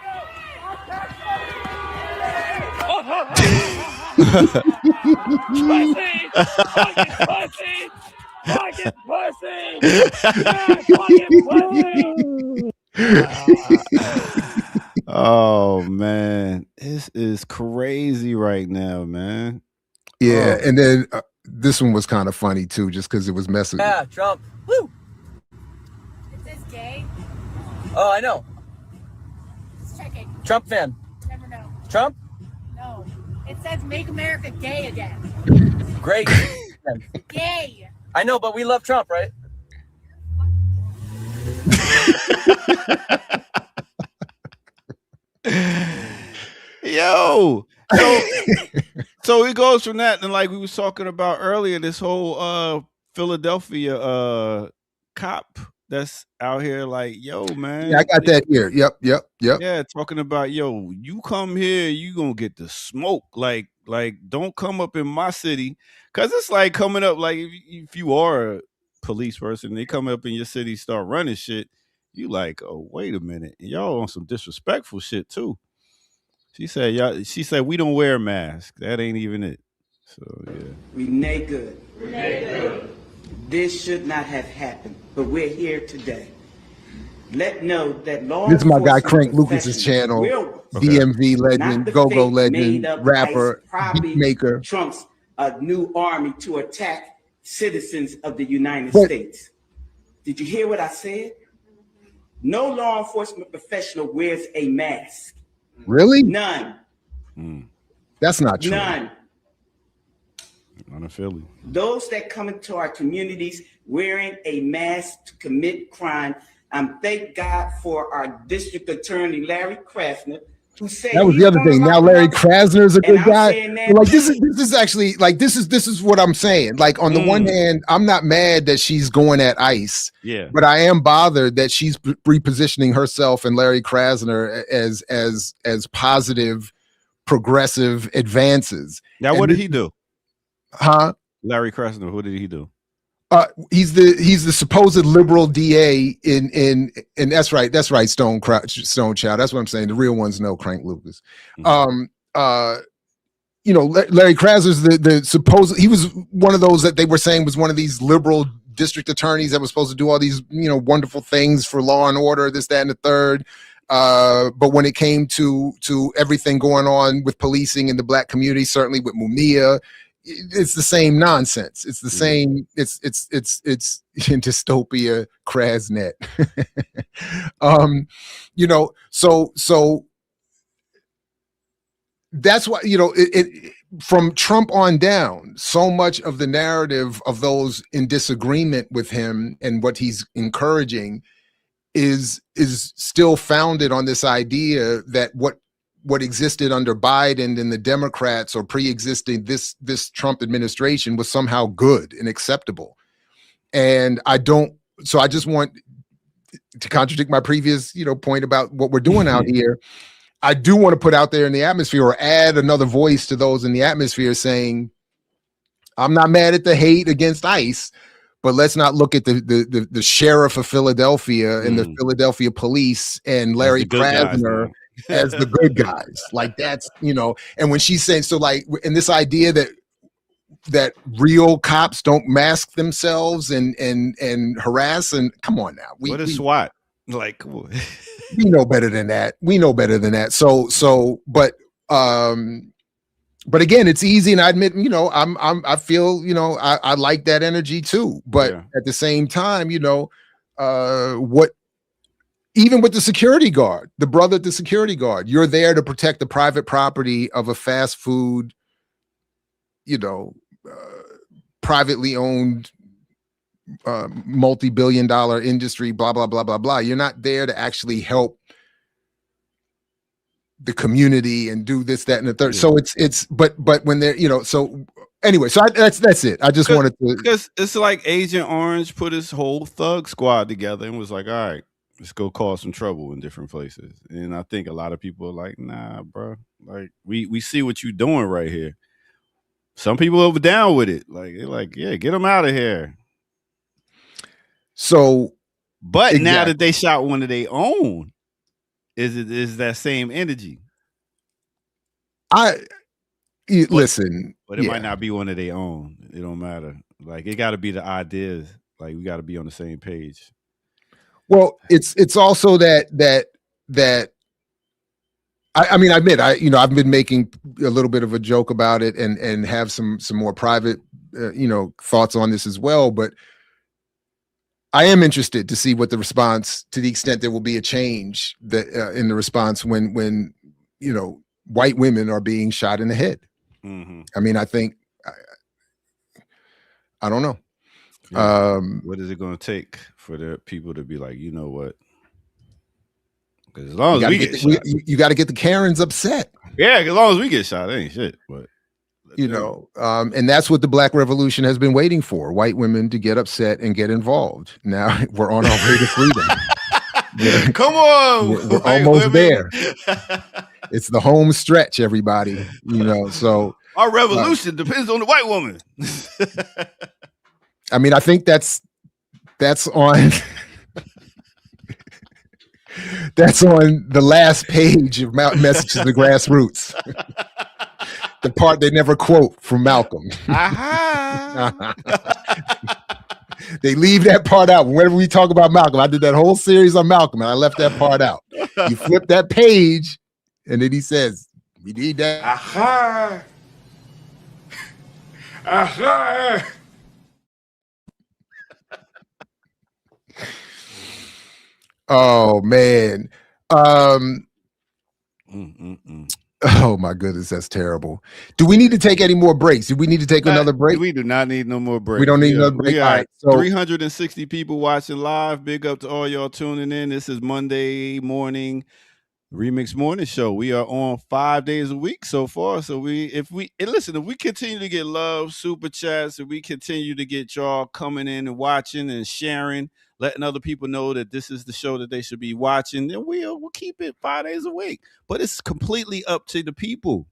Fucking pussy! Oh man, this is crazy right now, man. Yeah, and then this one was kind of funny too, just because it was messy. Yeah, Trump. Woo! Is this gay? Oh, I know. Just checking. Trump fan. Never know. Trump? No. It says make America gay again. Great. Gay. I know, but we love Trump, right? Yo. So it goes from that, and like we was talking about earlier, this whole Philadelphia cop that's out here like, yo, man. Yeah, I got that here. Yep. Yeah, talking about, yo, you come here, you gonna get the smoke. Like don't come up in my city. Cause it's like coming up, like if you are a police person, they come up in your city, start running shit, you like, oh, wait a minute. Y'all on some disrespectful shit too. She said, we don't wear masks. That ain't even it. So yeah. Renee Good. This should not have happened, but we're here today. Let know that law This is my guy Crank enforcement Lucas's channel. will DMV Not legend, the go-go fake legend, made-up rapper, ICE probably maker. trumps a new army to attack citizens of the United But- States. Did you hear what I said? No law enforcement professional wears a mask. Really? None. That's not true. None. On a Philly. Those that come into our communities wearing a mask to commit crime. Thank God for our district attorney, Larry Krasner, who said That was the other thing. Now Larry Krasner is a good guy. Like this is actually like this is what I'm saying. Like on the one hand, I'm not mad that she's going at ICE. Yeah. But I am bothered that she's repositioning herself and Larry Krasner as positive, progressive advances. Now, what did he do? Huh? Larry Krasner, what did he do? He's the supposed liberal DA in that's right Stone Child. That's what I'm saying. The real ones know Crank Lucas. Larry Krasner's the supposed, he was one of those that they were saying was one of these liberal district attorneys that was supposed to do all these wonderful things for law and order, this, that, and the third. But when it came to everything going on with policing in the Black community, certainly with Mumia, it's the same nonsense. It's the same. It's in dystopia Krasnet. So that's why it from Trump on down, so much of the narrative of those in disagreement with him and what he's encouraging is still founded on this idea that what existed under Biden and the Democrats or pre-existing this Trump administration was somehow good and acceptable. And I just want to contradict my previous, point about what we're doing out here. I do want to put out there in the atmosphere or add another voice to those in the atmosphere saying, I'm not mad at the hate against ICE, but let's not look at the sheriff of Philadelphia and the Philadelphia police and Larry Krasner as the good guys. Like that's, and when she's saying, so like, and this idea that real cops don't mask themselves and harass, and come on now. What is SWAT? Like, come on. We know better than that. But again, it's easy, and I admit, I feel, I like that energy too. But at the same time, even with the security guard, the brother at the security guard, you're there to protect the private property of a fast food, privately owned, multi-billion-dollar industry, blah, blah, blah, blah, blah. You're not there to actually help the community and do this, that, and the third. So but when they're, so anyway, so that's it. I just wanted to, because it's like Agent Orange put his whole thug squad together and was like, all right, let's go cause some trouble in different places. And I think a lot of people are like, nah, bro, like we see what you're doing right here. Some people over down with it. Like, they're like, yeah, get them out of here. So, but now that they shot one of their own, is that same energy? Listen, but it might not be one of their own. It don't matter. Like, it got to be the ideas. Like, we got to be on the same page. Well, it's also that I mean, I admit, I've been making a little bit of a joke about it and have some more private, thoughts on this as well. But I am interested to see what the response, to the extent there will be a change that in the response when white women are being shot in the head. Mm-hmm. I mean, I think I don't know. Yeah. What is it going to take for the people to be like, you know what? Because as long as we get shot, you got to get the Karens upset. Yeah, as long as we get shot, it ain't shit. But and that's what the Black Revolution has been waiting for: white women to get upset and get involved. Now we're on our way to freedom. Come on, we're almost there. It's the home stretch, everybody. So our revolution depends on the white woman. I mean, I think that's on that's on the last page of Messages of the Grassroots. The part they never quote from Malcolm. They leave that part out. Whenever we talk about Malcolm, I did that whole series on Malcolm and I left that part out. You flip that page And then he says, we need that. Aha! Aha! Oh man. Oh my goodness, that's terrible. Do we need to take any more breaks? Do we need to take another break? We do not need no more breaks. We don't need another break. We All are right, so 360 people watching live. Big up to all y'all tuning in. This is Monday morning Remix Morning Show. We are on 5 days a week so far. So if we continue to get love, super chats, if we continue to get y'all coming in and watching and sharing, letting other people know that this is the show that they should be watching, then we'll keep it 5 days a week. But it's completely up to the people.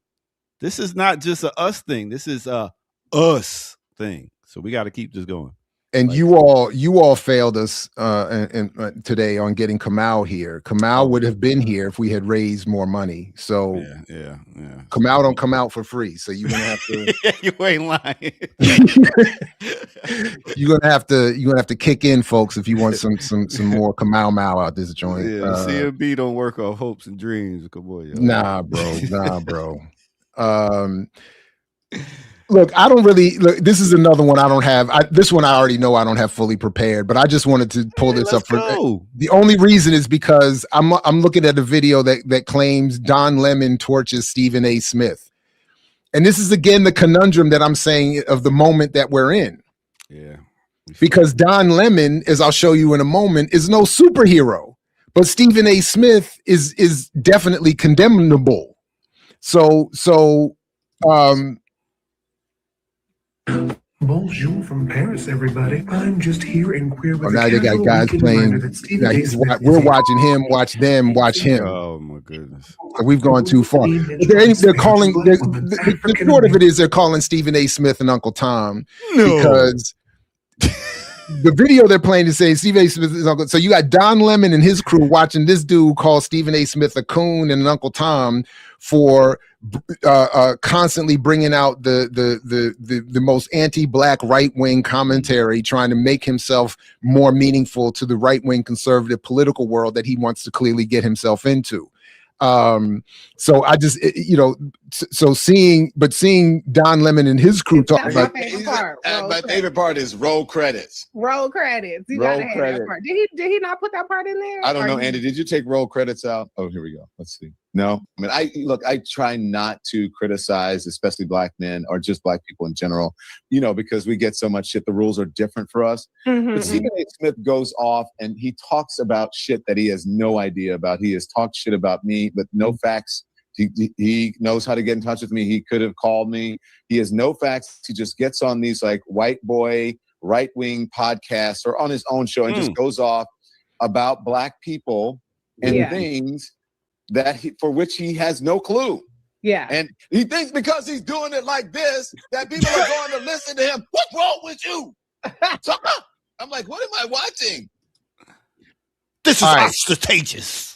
This is not just a us thing. This is a us thing. So we got to keep this going. And you all failed us today on getting Kamal here. Kamal would have been here if we had raised more money. So yeah. Kamal don't come out for free. So you're gonna have to. You ain't lying. you're gonna have to kick in, folks, if you want some more Kamal out this joint. Yeah, CMB don't work off hopes and dreams. Come on, yo. Nah, bro. Look, I don't really look. This is another one I don't have. This one I already know I don't have fully prepared, but I just wanted to pull this up. The only reason is because I'm looking at a video that claims Don Lemon torches Stephen A. Smith, and this is again the conundrum that I'm saying of the moment that we're in. Yeah, because Don Lemon, as I'll show you in a moment, is no superhero, but Stephen A. Smith is definitely condemnable. So. Bonjour from Paris, everybody. I'm just here in Queer with now they got guys playing. We're watching him, watch them, watch him. Oh my goodness! So we've gone too far. They're calling. The short of it is they're calling Stephen A. Smith and Uncle Tom because the video they're playing is saying Stephen A. Smith is Uncle. So you got Don Lemon and his crew watching this dude call Stephen A. Smith a coon and an Uncle Tom for constantly bringing out the most anti-black right-wing commentary, trying to make himself more meaningful to the right-wing conservative political world that he wants to clearly get himself into. So I just, seeing Don Lemon and his crew talk about. My favorite part is roll credits. Roll credits. You Roll gotta have credit. that part. Did he not put that part in there? I don't Or know, you- Andy. Did you take roll credits out? Oh, here we go. Let's see. No, I mean, I try not to criticize, especially black men or just black people in general, because we get so much shit. The rules are different for us. Mhm. But Stephen A. Smith goes off and he talks about shit that he has no idea about. He has talked shit about me, but no facts. He knows how to get in touch with me. He could have called me. He has no facts. He just gets on these like white boy, right-wing podcasts or on his own show and just goes off about black people and things for which he has no clue. Yeah. And he thinks because he's doing it like this, that people are going to listen to him. What's wrong with you? I'm like, what am I watching? This is ostentatious.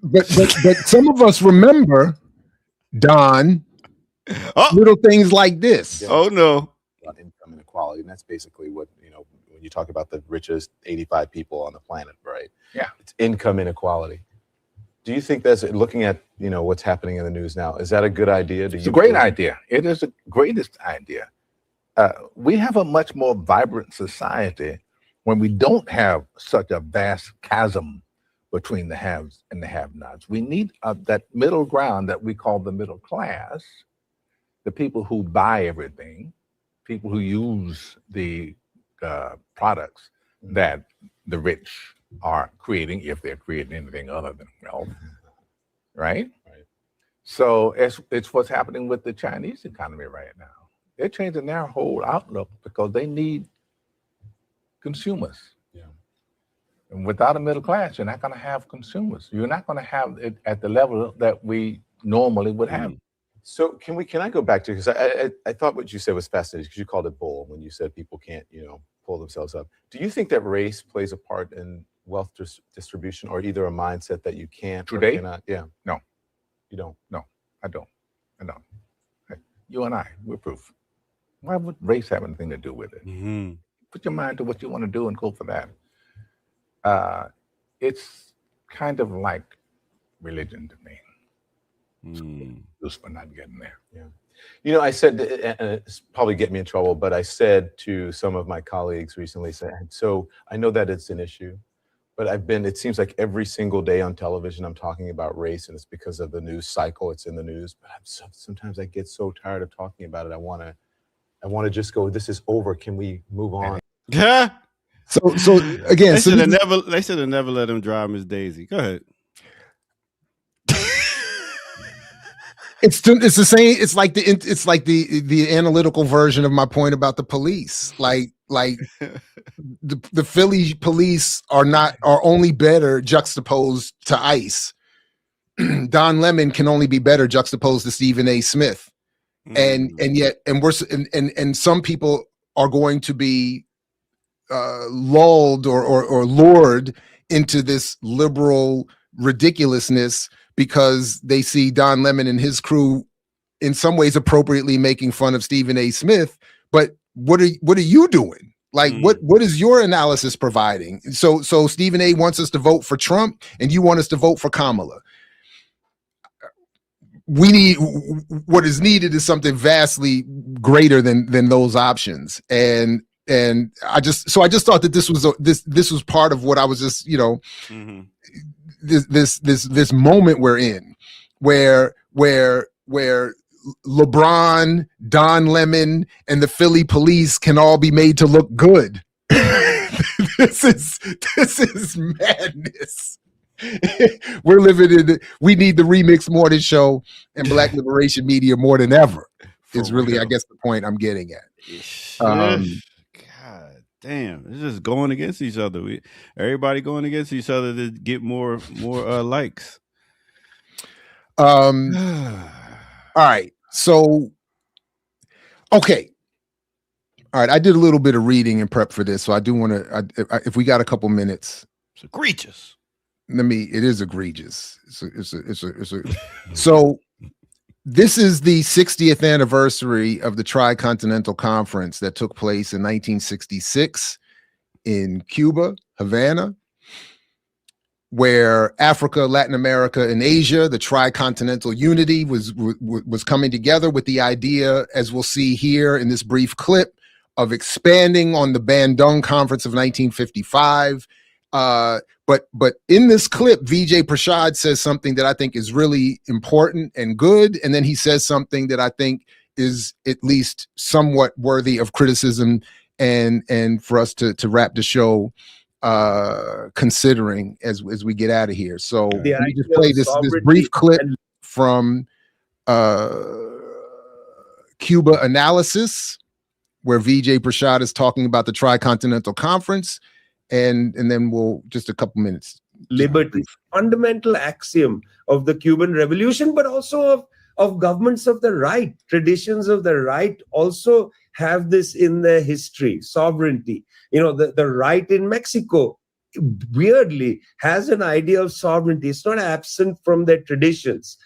But some of us remember Don little things like this. Oh no. On income inequality, and that's basically what when you talk about the richest 85 people on the planet, right? Yeah, it's income inequality. Do you think that's looking at what's happening in the news now? Is that a good idea? It's a great idea. It is the greatest idea. We have a much more vibrant society when we don't have such a vast chasm between the haves and the have-nots. We need that middle ground that we call the middle class, the people who buy everything, people who use the products that the rich are creating, if they're creating anything other than wealth, right? So it's what's happening with the Chinese economy right now. They're changing their whole outlook because they need consumers. Yeah. And without a middle class, you're not going to have consumers. You're not going to have it at the level that we normally would have. So can I go back to, because I thought what you said was fascinating, because you called it bull when you said people can't pull themselves up. Do you think that race plays a part in wealth distribution, or either a mindset that you can't or Today? cannot? Yeah. No. You don't? No, I don't. Hey, you and I, we're proof. Why would race have anything to do with it? Mm-hmm. Put your mind to what you want to do and go for that. It's kind of like religion to me. Just for not getting there. Yeah. You know, I said, and it's probably get me in trouble, but I said to some of my colleagues recently, so I know that it's an issue, but it seems like every single day on television, I'm talking about race, and it's because of the news cycle. It's in the news, but sometimes I get so tired of talking about it. I want to just go, this is over. Can we move on? Yeah. So again, they should have never let him drive Miss Daisy. Go ahead. It's the same. It's like the analytical version of my point about the police. Like the Philly police are only better juxtaposed to ICE. Don Lemon can only be better juxtaposed to Stephen A. Smith, and some people are going to be lulled or lured into this liberal ridiculousness because they see Don Lemon and his crew in some ways appropriately making fun of Stephen A. Smith. But what are you doing? Like, what is your analysis providing? So Stephen A. wants us to vote for Trump and you want us to vote for Kamala. What is needed is something vastly greater than those options. And I just thought that this was part of what I was just, this moment we're in where LeBron, Don Lemon, and the Philly police can all be made to look good. This is madness. We're living in we need the Remix Morning Show and Black Liberation Media more than ever. Is really, I guess, the point I'm getting at. God damn, it's just going against each other. Everybody going against each other to get more likes. All right. So, okay. All right. I did a little bit of reading and prep for this, so I do want to. If we got a couple minutes, it's egregious. It is egregious. So this is the 60th anniversary of the Tricontinental Conference that took place in 1966 in Cuba, Havana, where Africa, Latin America, and Asia, the tricontinental unity was coming together with the idea, as we'll see here in this brief clip, of expanding on the Bandung Conference of 1955. But in this clip, Vijay Prashad says something that I think is really important and good, and then he says something that I think is at least somewhat worthy of criticism and for us to wrap the show considering as we get out of here. So let me just play this brief clip from Cuba Analysis, where Vijay Prashad is talking about the Tricontinental Conference, and then we'll just a couple minutes. Liberty, fundamental axiom of the Cuban Revolution, but also of governments of the right, traditions of the right also have this in their history, sovereignty. The right in Mexico weirdly has an idea of sovereignty. It's not absent from their traditions.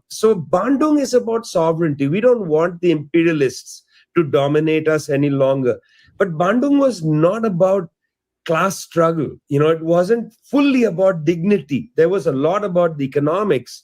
So Bandung is about sovereignty. We don't want the imperialists to dominate us any longer. But Bandung was not about class struggle. It wasn't fully about dignity. There was a lot about the economics.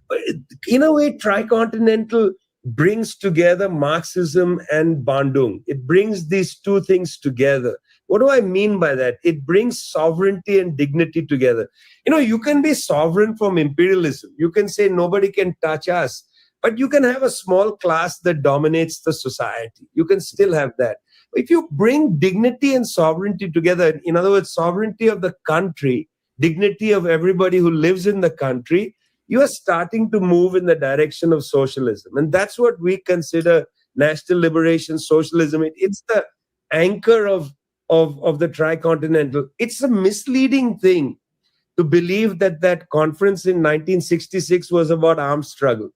But in a way, Tricontinental brings together Marxism and Bandung. It brings these two things together. What do I mean by that? It brings sovereignty and dignity together. You can be sovereign from imperialism. You can say nobody can touch us, but you can have a small class that dominates the society. You can still have that. If you bring dignity and sovereignty together, in other words, sovereignty of the country, dignity of everybody who lives in the country, you are starting to move in the direction of socialism. And that's what we consider national liberation, socialism. It's the anchor of the Tricontinental. It's a misleading thing to believe that conference in 1966 was about armed struggle.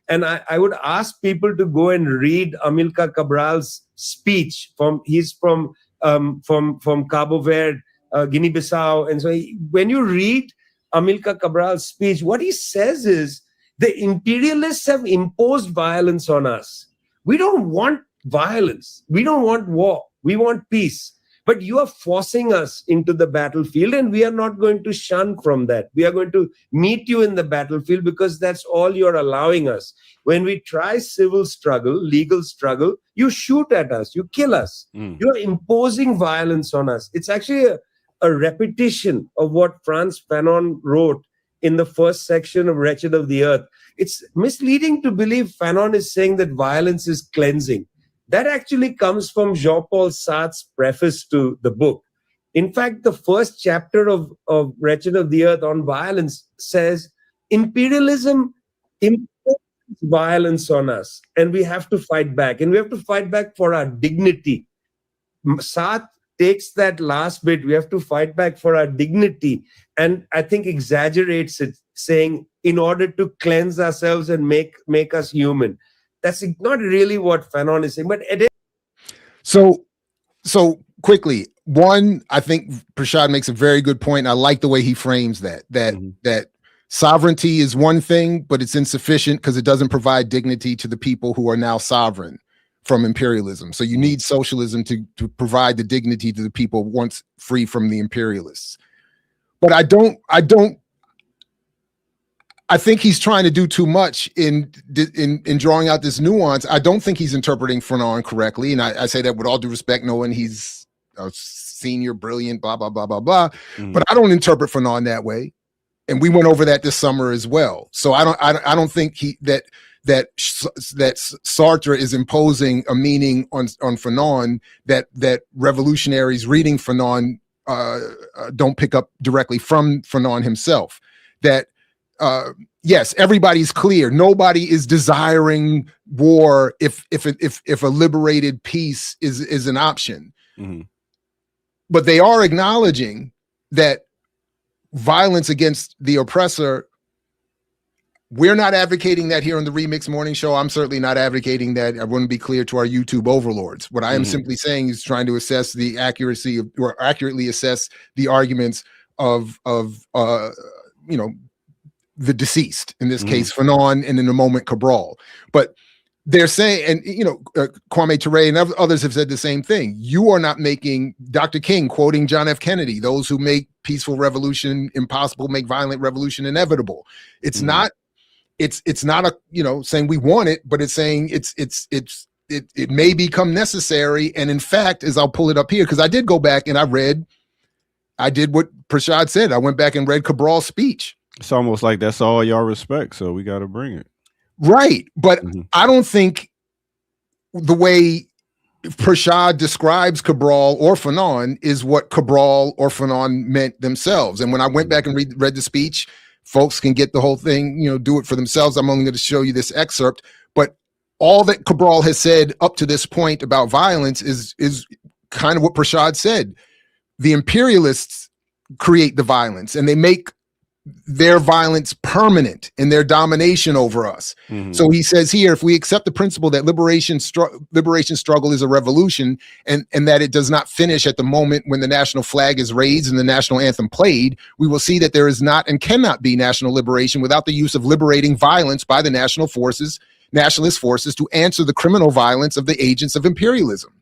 And I would ask people to go and read Amilcar Cabral's speech. He's from Cabo Verde, Guinea-Bissau. And so when you read Amilcar Cabral's speech, what he says is the imperialists have imposed violence on us. We don't want violence. We don't want war. We want peace. But you are forcing us into the battlefield, and we are not going to shun from that. We are going to meet you in the battlefield because that's all you're allowing us. When we try civil struggle, legal struggle, you shoot at us, you kill us. You're imposing violence on us. It's actually a repetition of what Frantz Fanon wrote in the first section of Wretched of the Earth. It's misleading to believe Fanon is saying that violence is cleansing. That actually comes from Jean-Paul Sartre's preface to the book. In fact, the first chapter of Wretched of the Earth on violence says imperialism imposes violence on us, and we have to fight back. And we have to fight back for our dignity. Sartre takes that last bit, we have to fight back for our dignity, and I think exaggerates it, saying in order to cleanse ourselves and make us human. That's not really what Fanon is saying, but it is. So quickly, one, I think Prashad makes a very good point. I like the way he frames that sovereignty is one thing, but it's insufficient because it doesn't provide dignity to the people who are now sovereign from imperialism. So you need socialism to provide the dignity to the people once free from the imperialists. But I think he's trying to do too much in drawing out this nuance. I don't think he's interpreting Fanon correctly. And I say that with all due respect, knowing he's a senior, brilliant, blah, blah, blah, blah, blah. But I don't interpret Fanon that way. And we went over that this summer as well. So I don't think that Sartre is imposing a meaning on Fanon that revolutionaries reading Fanon don't pick up directly from Fanon himself. That yes, everybody's clear. Nobody is desiring war if a liberated peace is an option. But they are acknowledging that violence against the oppressor, we're not advocating that here on the Remix Morning Show. I'm certainly not advocating that. I want to be clear to our YouTube overlords. What I am simply saying is trying to assess the accuracy of, or accurately assess the arguments of the deceased, in this case, Fanon, and in the moment, Cabral. But they're saying, and Kwame Ture and others have said the same thing. You are not making, Dr. King quoting John F. Kennedy, those who make peaceful revolution impossible make violent revolution inevitable. It's not a saying we want it, but it's saying it may become necessary. And in fact, as I'll pull it up here, because I did go back and I did what Prashad said. I went back and read Cabral's speech. It's almost like that's all y'all respect, so we got to bring it. Right. But I don't think the way Prashad describes Cabral or Fanon is what Cabral or Fanon meant themselves. And when I went back and read the speech, folks can get the whole thing, do it for themselves. I'm only going to show you this excerpt. But all that Cabral has said up to this point about violence is kind of what Prashad said. The imperialists create the violence, and they make their violence permanent in their domination over us. So he says here, if we accept the principle that liberation struggle is a revolution, and that it does not finish at the moment when the national flag is raised and the national anthem played, we will see that there is not and cannot be national liberation without the use of liberating violence by the nationalist forces to answer the criminal violence of the agents of imperialism.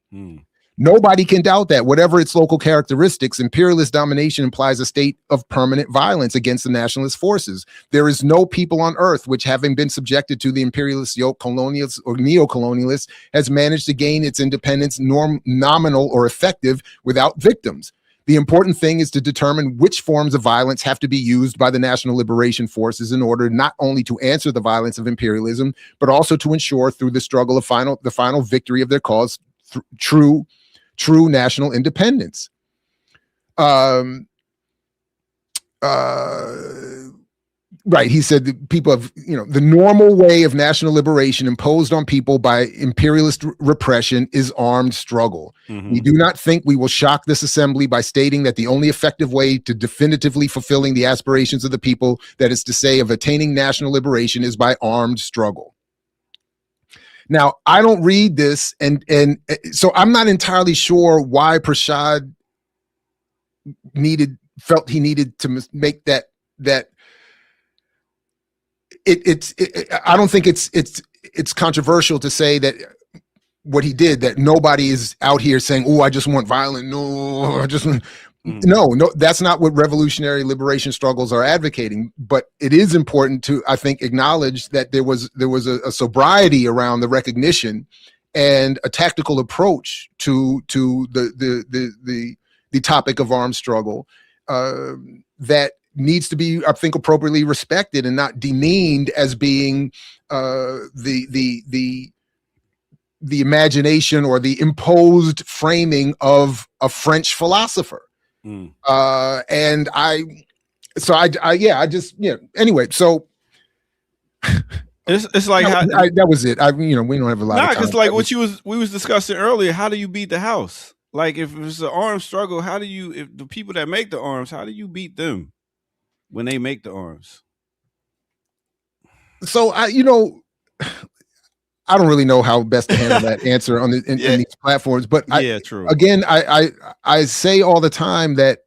Nobody can doubt that. Whatever its local characteristics, imperialist domination implies a state of permanent violence against the nationalist forces. There is no people on earth which, having been subjected to the imperialist yoke, colonialists or neo-colonialists, has managed to gain its independence nominal or effective without victims. The important thing is to determine which forms of violence have to be used by the national liberation forces in order not only to answer the violence of imperialism, but also to ensure through the struggle of the final victory of their cause, true national independence. Right, he said that people have, the normal way of national liberation imposed on people by imperialist repression is armed struggle. We do not think we will shock this assembly by stating that the only effective way to definitively fulfilling the aspirations of the people, that is to say, of attaining national liberation, is by armed struggle. Now, I don't read this, and so I'm not entirely sure why Prashad felt he needed to make that. I don't think it's controversial to say that what he did, that nobody is out here saying, oh, I just want violent. No, I just want. No, that's not what revolutionary liberation struggles are advocating. But it is important to, I think, acknowledge that there was a sobriety around the recognition and a tactical approach to the topic of armed struggle that needs to be, I think, appropriately respected and not demeaned as being the imagination or the imposed framing of a French philosopher. Anyway, so it's like that was it. We don't have a lot of time. Because like we was discussing earlier, how do you beat the house? Like if it's an armed struggle, if the people that make the arms, how do you beat them when they make the arms? So I don't really know how best to handle that answer in these platforms, but true. Again, I say all the time that,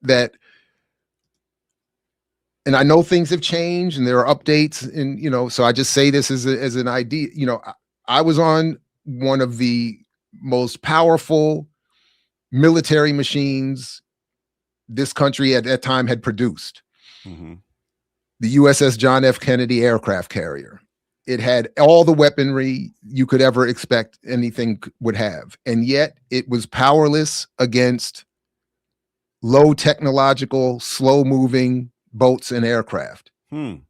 and I know things have changed and there are updates, and so I just say this as an idea. I was on one of the most powerful military machines this country at that time had produced. Mm-hmm. The USS John F. Kennedy aircraft carrier. It had all the weaponry you could ever expect anything would have. And yet it was powerless against low technological, slow moving boats and aircraft. And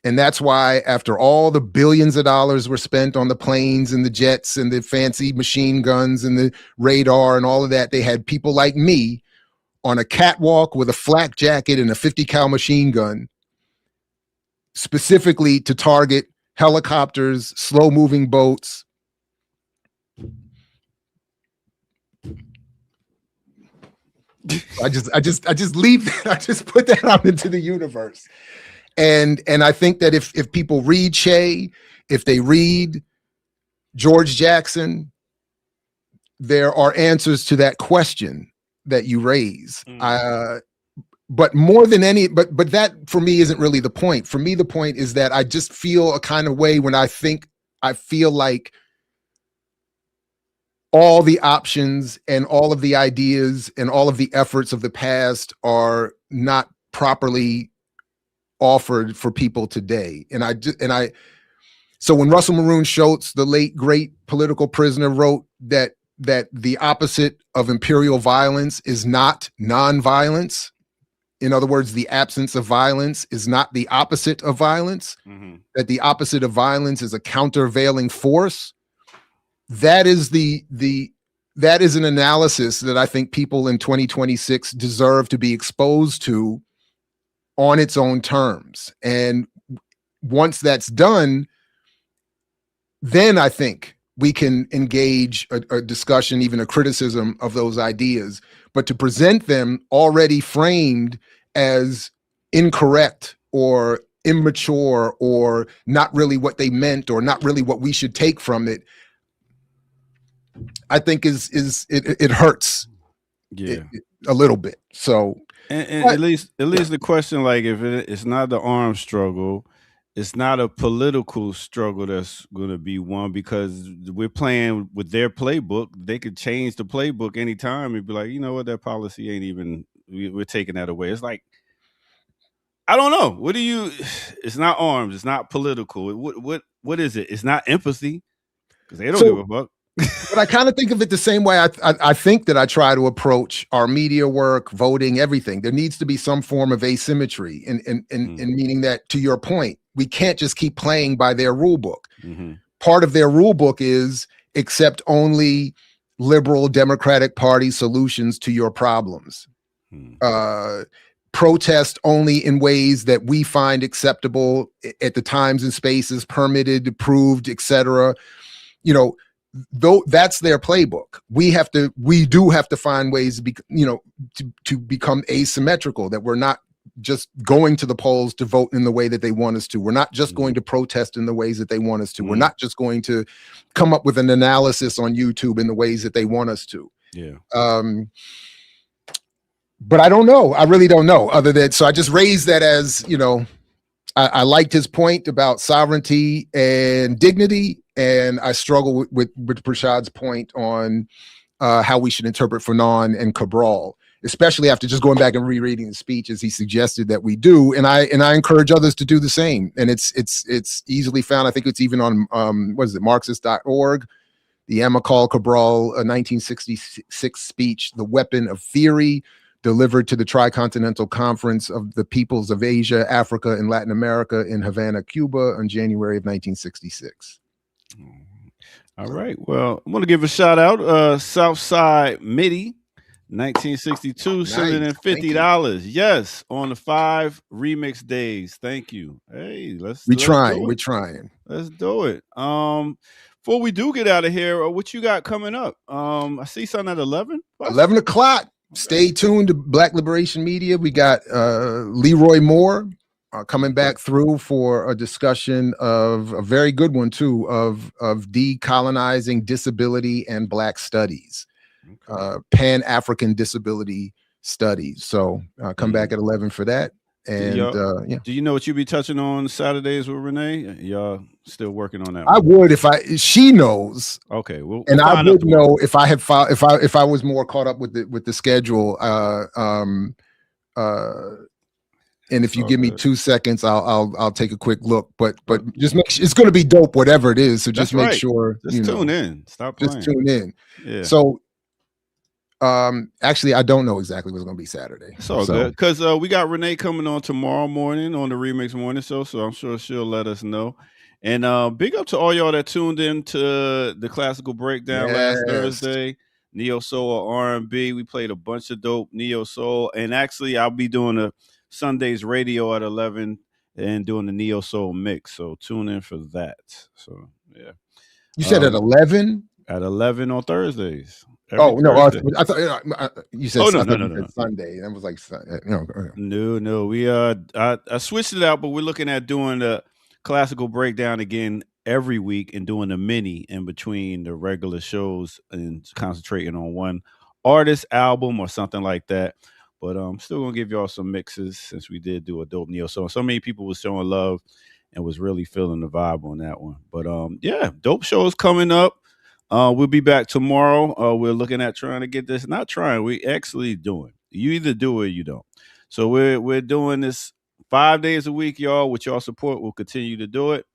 that's why after all the billions of dollars were spent on the planes and the jets and the fancy machine guns and the radar and all of that, they had people like me on a catwalk with a flak jacket and a 50 cal machine gun specifically to target helicopters, slow moving boats. I just leave that. I just put that out into the universe. And I think that if people read Che, if they read George Jackson, there are answers to that question that you raise. But more than but that for me isn't really the point. For me, the point is that I just feel a kind of way when I feel like all the options and all of the ideas and all of the efforts of the past are not properly offered for people today. So when Russell Maroon Schultz, the late great political prisoner, wrote that the opposite of imperial violence is not nonviolence, in other words, the absence of violence is not the opposite of violence, that the opposite of violence is a countervailing force. That is that is an analysis that I think people in 2026 deserve to be exposed to on its own terms. And once that's done, then I think we can engage a discussion, even a criticism of those ideas. But to present them already framed as incorrect or immature or not really what they meant or not really what we should take from it, I think it hurts a little bit. So and at least the question, like if it's not the armed struggle, it's not a political struggle that's going to be won, because we're playing with their playbook. They could change the playbook anytime and be like, you know what, that policy ain't even, we're taking that away. It's like, I don't know. What do you, it's not arms. It's not political. What is it? It's not empathy, because they don't give a fuck. But I kind of think of it the same way I think that I try to approach our media work, voting, everything. There needs to be some form of asymmetry, and meaning that, to your point, we can't just keep playing by their rule book. Part of their rule book is accept only liberal Democratic Party solutions to your problems. Protest only in ways that we find acceptable at the times and spaces permitted, approved, etc. Though that's their playbook. We do have to find ways to become asymmetrical, that we're not just going to the polls to vote in the way that they want us to. We're not just going to protest in the ways that they want us to. We're not just going to come up with an analysis on YouTube in the ways that they want us to. But I don't know. I really don't know, other than, so I just raised that as, I liked his point about sovereignty and dignity. and I struggle with Prashad's point on how we should interpret Fanon and Cabral, especially after just going back and rereading the speech as he suggested that we do. And I encourage others to do the same. And it's easily found. I think it's even on what is it, Marxist.org. The Amilcar Cabral 1966 speech, The Weapon of Theory, delivered to the Tricontinental Conference of the Peoples of Asia, Africa, and Latin America in Havana, Cuba on January of 1966. All right. Well, I'm going to give a shout out. Southside MIDI, 1962, sending in $50. Yes, on the 5 remix days. Thank you. Hey, We're let's trying. Let's do it. Before we do get out of here, what you got coming up? I see something at 11. 11 o'clock. Stay tuned to Black Liberation Media. We got Leroy Moore coming back through for a discussion of a very good one too, of decolonizing disability and Black studies, Pan-African disability studies. So come back at 11 for that. And yeah. Do you know what you be touching on Saturdays with Renee? Y'all still working on that? I would if she knows. Okay, well, and I would know if I had if I was more caught up with the schedule. And if you give me 2 seconds, I'll take a quick look. But just make sure it's going to be dope, whatever it is. So just make sure. Just tune in. Stop playing. Just tune in. Yeah. So. Actually, I don't know exactly what's going to be Saturday. It's all good because we got Renee coming on tomorrow morning on the Remix Morning Show, so I'm sure she'll let us know. And big up to all y'all that tuned in to the Classical Breakdown last Thursday. Neo Soul or R&B. We played a bunch of dope Neo Soul, and actually, I'll be doing a Sundays radio at 11 and doing the Neo Soul mix. So tune in for that. So yeah, you said at 11. At 11 on Thursdays. Oh no! I thought you said no. Sunday. That was like no. We I switched it out, but we're looking at doing the Classical Breakdown again every week and doing a mini in between the regular shows and concentrating on one artist album or something like that. But I'm still gonna give y'all some mixes since we did do a dope Neo Soul. So many people was showing love and was really feeling the vibe on that one. But yeah, dope shows coming up. We'll be back tomorrow. We're looking at trying to get this. Not trying. We actually doing. You either do it or you don't. So we're doing this 5 days a week, y'all. With y'all support, we'll continue to do it.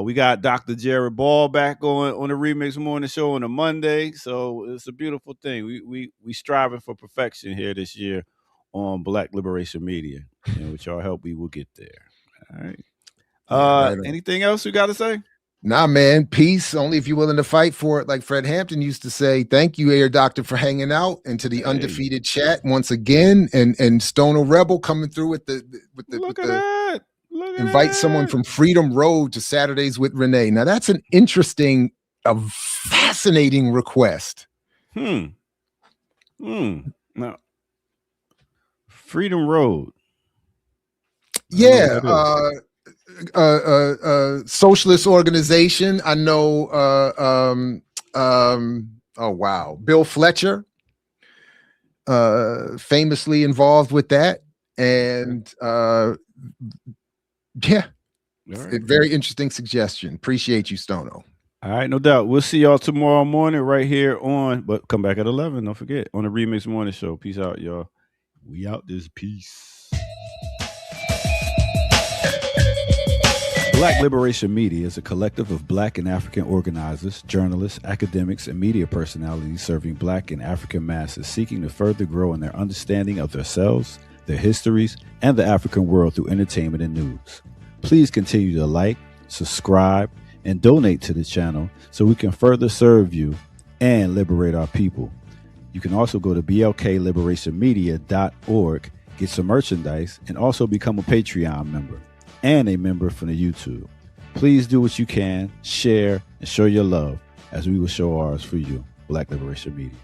We got Dr. Jared Ball back on the Remix Morning Show on a Monday. So it's a beautiful thing. We striving for perfection here this year on Black Liberation Media. And with y'all help, we will get there. All right. Anything else you got to say? Nah, man. Peace. Only if you're willing to fight for it. Like Fred Hampton used to say, thank you, Air Doctor, for hanging out, and to the undefeated chat once again. And Stoner Rebel coming through with the invite someone from Freedom Road to Saturdays with Renee. Now that's an interesting, a fascinating request. Now, Freedom Road. Yeah. Socialist organization. I know oh wow, Bill Fletcher famously involved with that, and yeah, very interesting suggestion. Appreciate you, Stono. All right, no doubt. We'll see y'all tomorrow morning right here on, but come back at 11, don't forget, on the Remix Morning Show. Peace out, y'all. We out this piece. Black Liberation Media is a collective of Black and African organizers, journalists, academics, and media personalities serving Black and African masses seeking to further grow in their understanding of themselves, their histories, and the African world through entertainment and news. Please continue to like, subscribe, and donate to the channel so we can further serve you and liberate our people. You can also go to blkliberationmedia.org, get some merchandise, and also become a Patreon member and a member from the YouTube. Please do what you can, share, and show your love as we will show ours for you. Black Liberation Media.